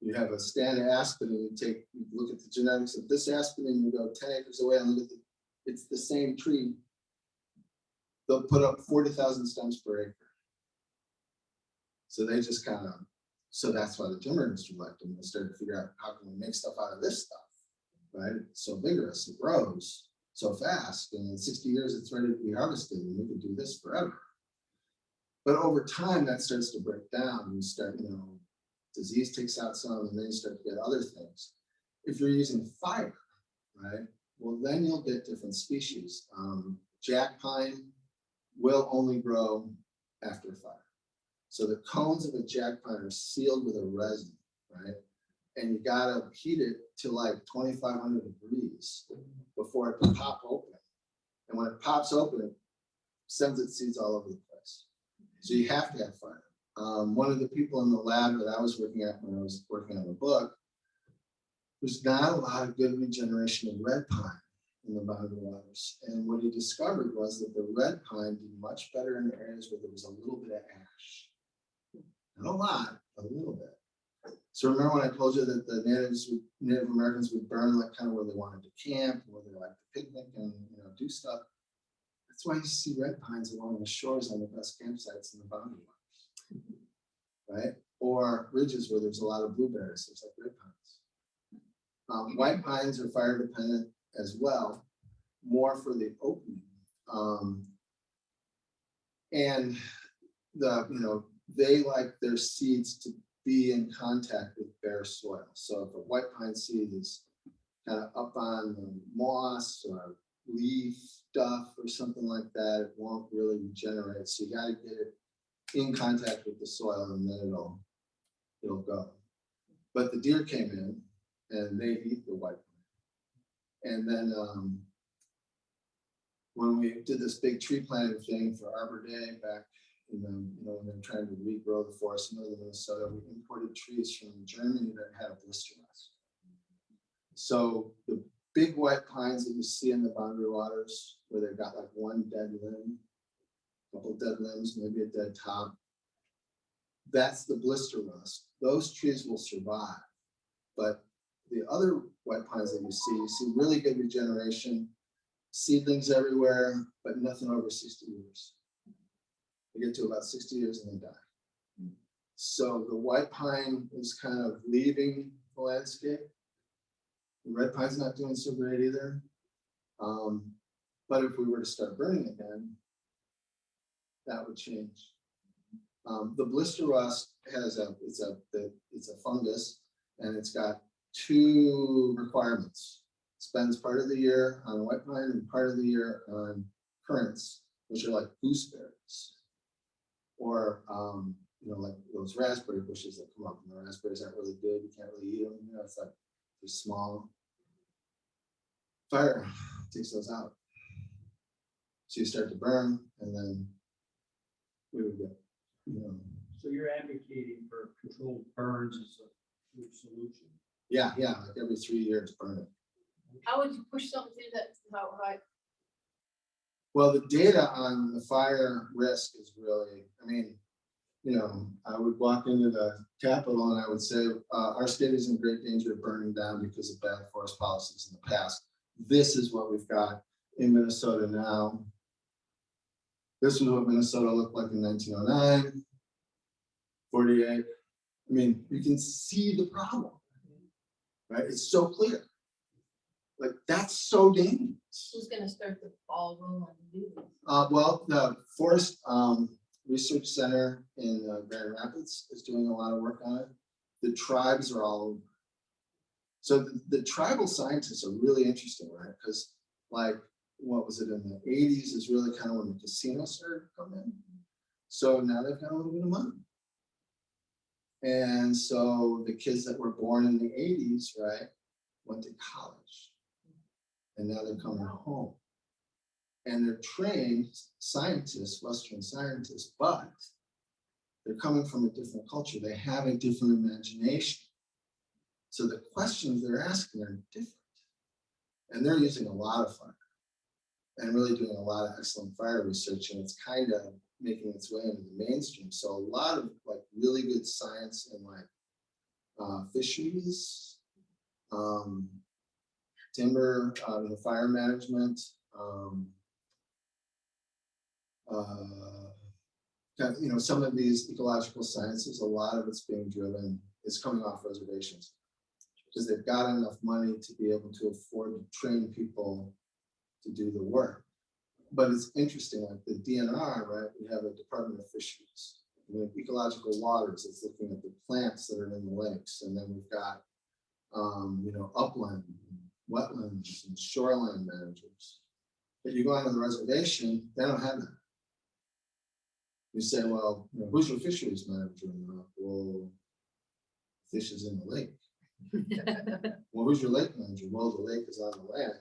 You have a stand of aspen and you look at the genetics of this aspen and you go 10 acres away and look at it's the same tree. They'll put up 40,000 stems per acre. So they just kind of, so that's why the timber industry liked them. They started to figure out how can we make stuff out of this stuff, right? It's so vigorous, it grows so fast, and in 60 years it's ready to be harvested, and we can do this forever. But over time, that starts to break down. You start, disease takes out some, and then you start to get other things. If you're using fire, right? Well, then you'll get different species. Jack pine will only grow after fire. So the cones of a jack pine are sealed with a resin, right? And you gotta heat it to like 2,500 degrees before it can pop open. And when it pops open, it sends its seeds all over the place. So you have to have fire. One of the people in the lab that I was working at when I was working on the book, there's not a lot of good regeneration of red pine in the boundary waters. And what he discovered was that the red pine did much better in the areas where there was a little bit of ash. Not a lot, but a little bit. So remember when I told you that the Native Americans would burn like kind of where they wanted to camp, where they liked to picnic and do stuff. That's why you see red pines along the shores on the best campsites in the boundary waters, right? Or ridges where there's a lot of blueberries, there's like red pines. White pines are fire dependent as well, more for the opening. And they like their seeds to be in contact with bare soil. So if a white pine seed is kind of up on the moss or leaf stuff or something like that, it won't really regenerate. So you got to get it in contact with the soil and then it'll go. But the deer came in and they eat the white pine. And then when we did this big tree planting thing for Arbor Day back in the, when they were trying to regrow the forest in northern Minnesota, we imported trees from Germany that had a blister rust. So big white pines that you see in the boundary waters where they've got like one dead limb, a couple dead limbs, maybe a dead top. That's the blister rust. Those trees will survive. But the other white pines that you see really good regeneration, seedlings everywhere, but nothing over 60 years. They get to about 60 years and they die. So the white pine is kind of leaving the landscape. The red pine's not doing so great either. But if we were to start burning again, that would change. The blister rust has it's a fungus, and it's got two requirements. It spends part of the year on white pine and part of the year on currants, which are like gooseberries, or like those raspberry bushes that come up, and the raspberries aren't really good. You can't really eat them. It's like they're small. Fire takes those out. So you start to burn, and then we would get, So you're advocating for controlled burns as a good solution? yeah, like every 3 years, burn it. How would you push something through that, how high? Well, the data on the fire risk is really, I would walk into the Capitol and I would say, our state is in great danger of burning down because of bad forest policies in the past. This is what we've got in Minnesota now. This is what Minnesota looked like in 1909, 48. You can see the problem, right? It's so clear. Like, that's so dangerous. Who's gonna start the ballroom and do this? Well, the Forest Research Center in Grand Rapids is doing a lot of work on it. The tribes are all over. So the tribal scientists are really interesting, right? Because like, what was it in the 80s is really kind of when the casinos started to come in. So now they've got a little bit of money. And so the kids that were born in the 80s, right, went to college. And now they're coming home. And they're trained scientists, Western scientists, but they're coming from a different culture. They have a different imagination. So the questions they're asking are different. And they're using a lot of fire and really doing a lot of excellent fire research. And it's kind of making its way into the mainstream. So a lot of like really good science in like fisheries, timber, fire management, some of these ecological sciences, a lot of it's being driven, is coming off reservations because they've got enough money to be able to afford to train people to do the work. But it's interesting, like the DNR, right? We have a Department of Fisheries. We have ecological waters that's looking at the plants that are in the lakes. And then we've got, upland, wetlands, and shoreline managers. But you go onto the reservation, they don't have that. You say, well, who's your fisheries manager? And they're like, well, fish is in the lake. Well, who's your lake manager? Well, the lake is on the land.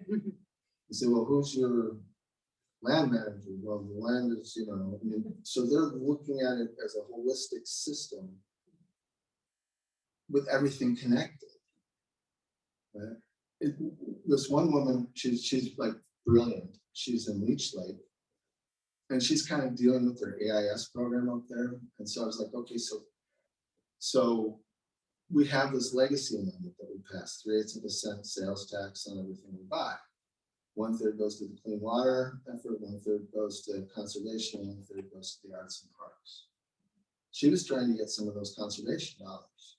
You say, well, who's your land manager? Well, the land is, so they're looking at it as a holistic system with everything connected. Right? This one woman, she's like brilliant. She's in Leech Lake. And she's kind of dealing with their AIS program up there. And so I was like, okay, so we have this legacy amendment that we passed, 3/8% sales tax on everything we buy. 1/3 goes to the clean water effort, 1/3 goes to conservation, 1/3 goes to the arts and parks. She was trying to get some of those conservation dollars.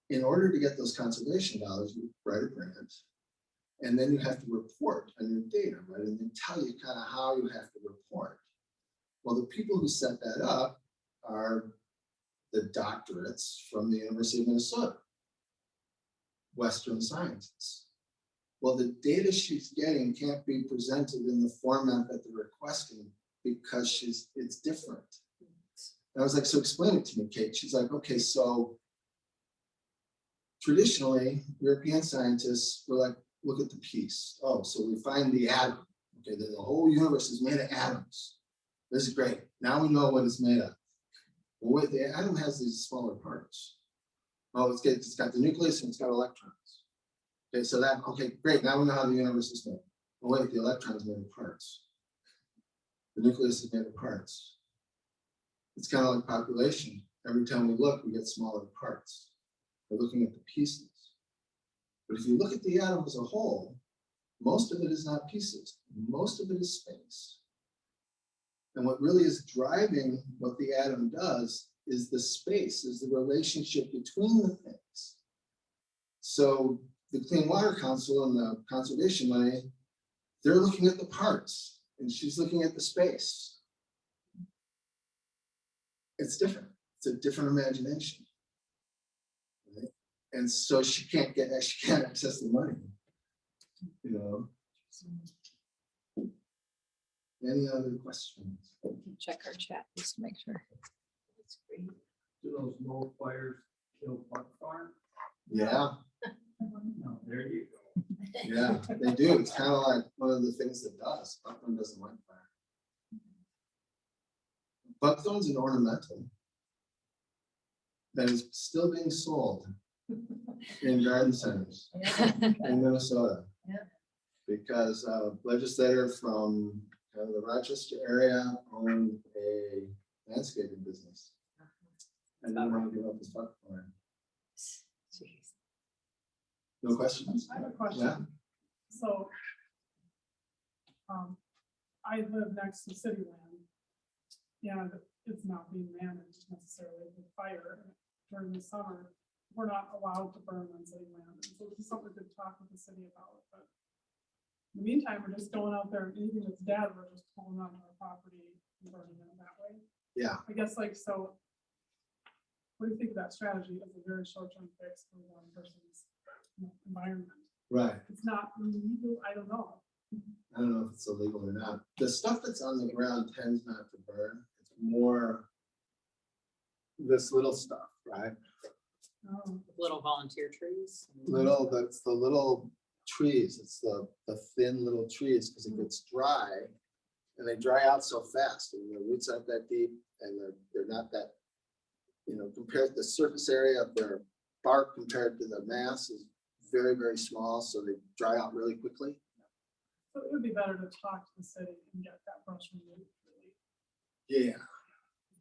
In order to get those conservation dollars, you write a grant, and then you have to report on your data, right? And they tell you kind of how you have to report. Well, the people who set that up are the doctorates from the University of Minnesota, Western scientists. Well, the data she's getting can't be presented in the format that they're requesting because it's different. And I was like, so explain it to me, Kate. She's like, okay, so traditionally, European scientists were like, look at the piece. Oh, so we find the atom. Okay, the whole universe is made of atoms. This is great. Now we know what it's made of. Well, wait, the atom has these smaller parts. Oh, it's got the nucleus and it's got electrons. Okay, so that, okay, great, now we know how the universe is made. Oh wait, the electron's made of parts. The nucleus is made of parts. It's kind of like population. Every time we look, we get smaller parts. We're looking at the pieces. But if you look at the atom as a whole, most of it is not pieces. Most of it is space. And what really is driving what the atom does is the space, is the relationship between the things. So the Clean Water Council and the conservation money, they're looking at the parts and she's looking at the space. It's different. It's a different imagination. Right? And so she can't access the money. You know. Any other questions? Check our chat just to make sure. That's great. Do those wildfires kill buckthorn? Yeah, No, there you go. yeah, they do. It's kind of like one of the things that does. Buckthorn doesn't like fire. Buckthorn's an ornamental that is still being sold in garden centers in Minnesota. Yeah. Because a legislator from the Rochester area owned a landscaping business. And didn't want to give up his buckthorn. Jeez. No questions? I have a question. Yeah. So, I live next to city land, and it's not being managed necessarily with fire. During the summer, we're not allowed to burn on city land, and so this is something to talk with the city about, but in the meantime, we're just going out there, and anything that's dead, we're just pulling onto our property and burning it that way. Yeah. I guess like, so what do you think of that strategy as a very short-term fix for one person's environment? Right. It's not illegal, I don't know. I don't know if it's illegal or not. The stuff that's on the ground tends not to burn. It's more this little stuff, right? Little volunteer trees. Little, that's the little trees. It's the thin little trees because it gets dry and they dry out so fast and their roots aren't that deep and they're not that, compared to the surface area of their bark compared to the mass is very, very small. So they dry out really quickly. So it would be better to talk to the city and get that brush removed. Yeah.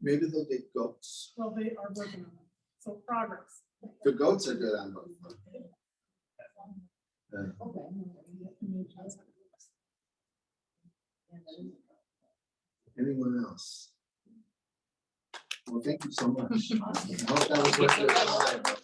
Maybe they'll get goats. Well, they are working on it. So progress. The goats are good on both. Anyone else? Well, thank you so much. I hope that was worth your time.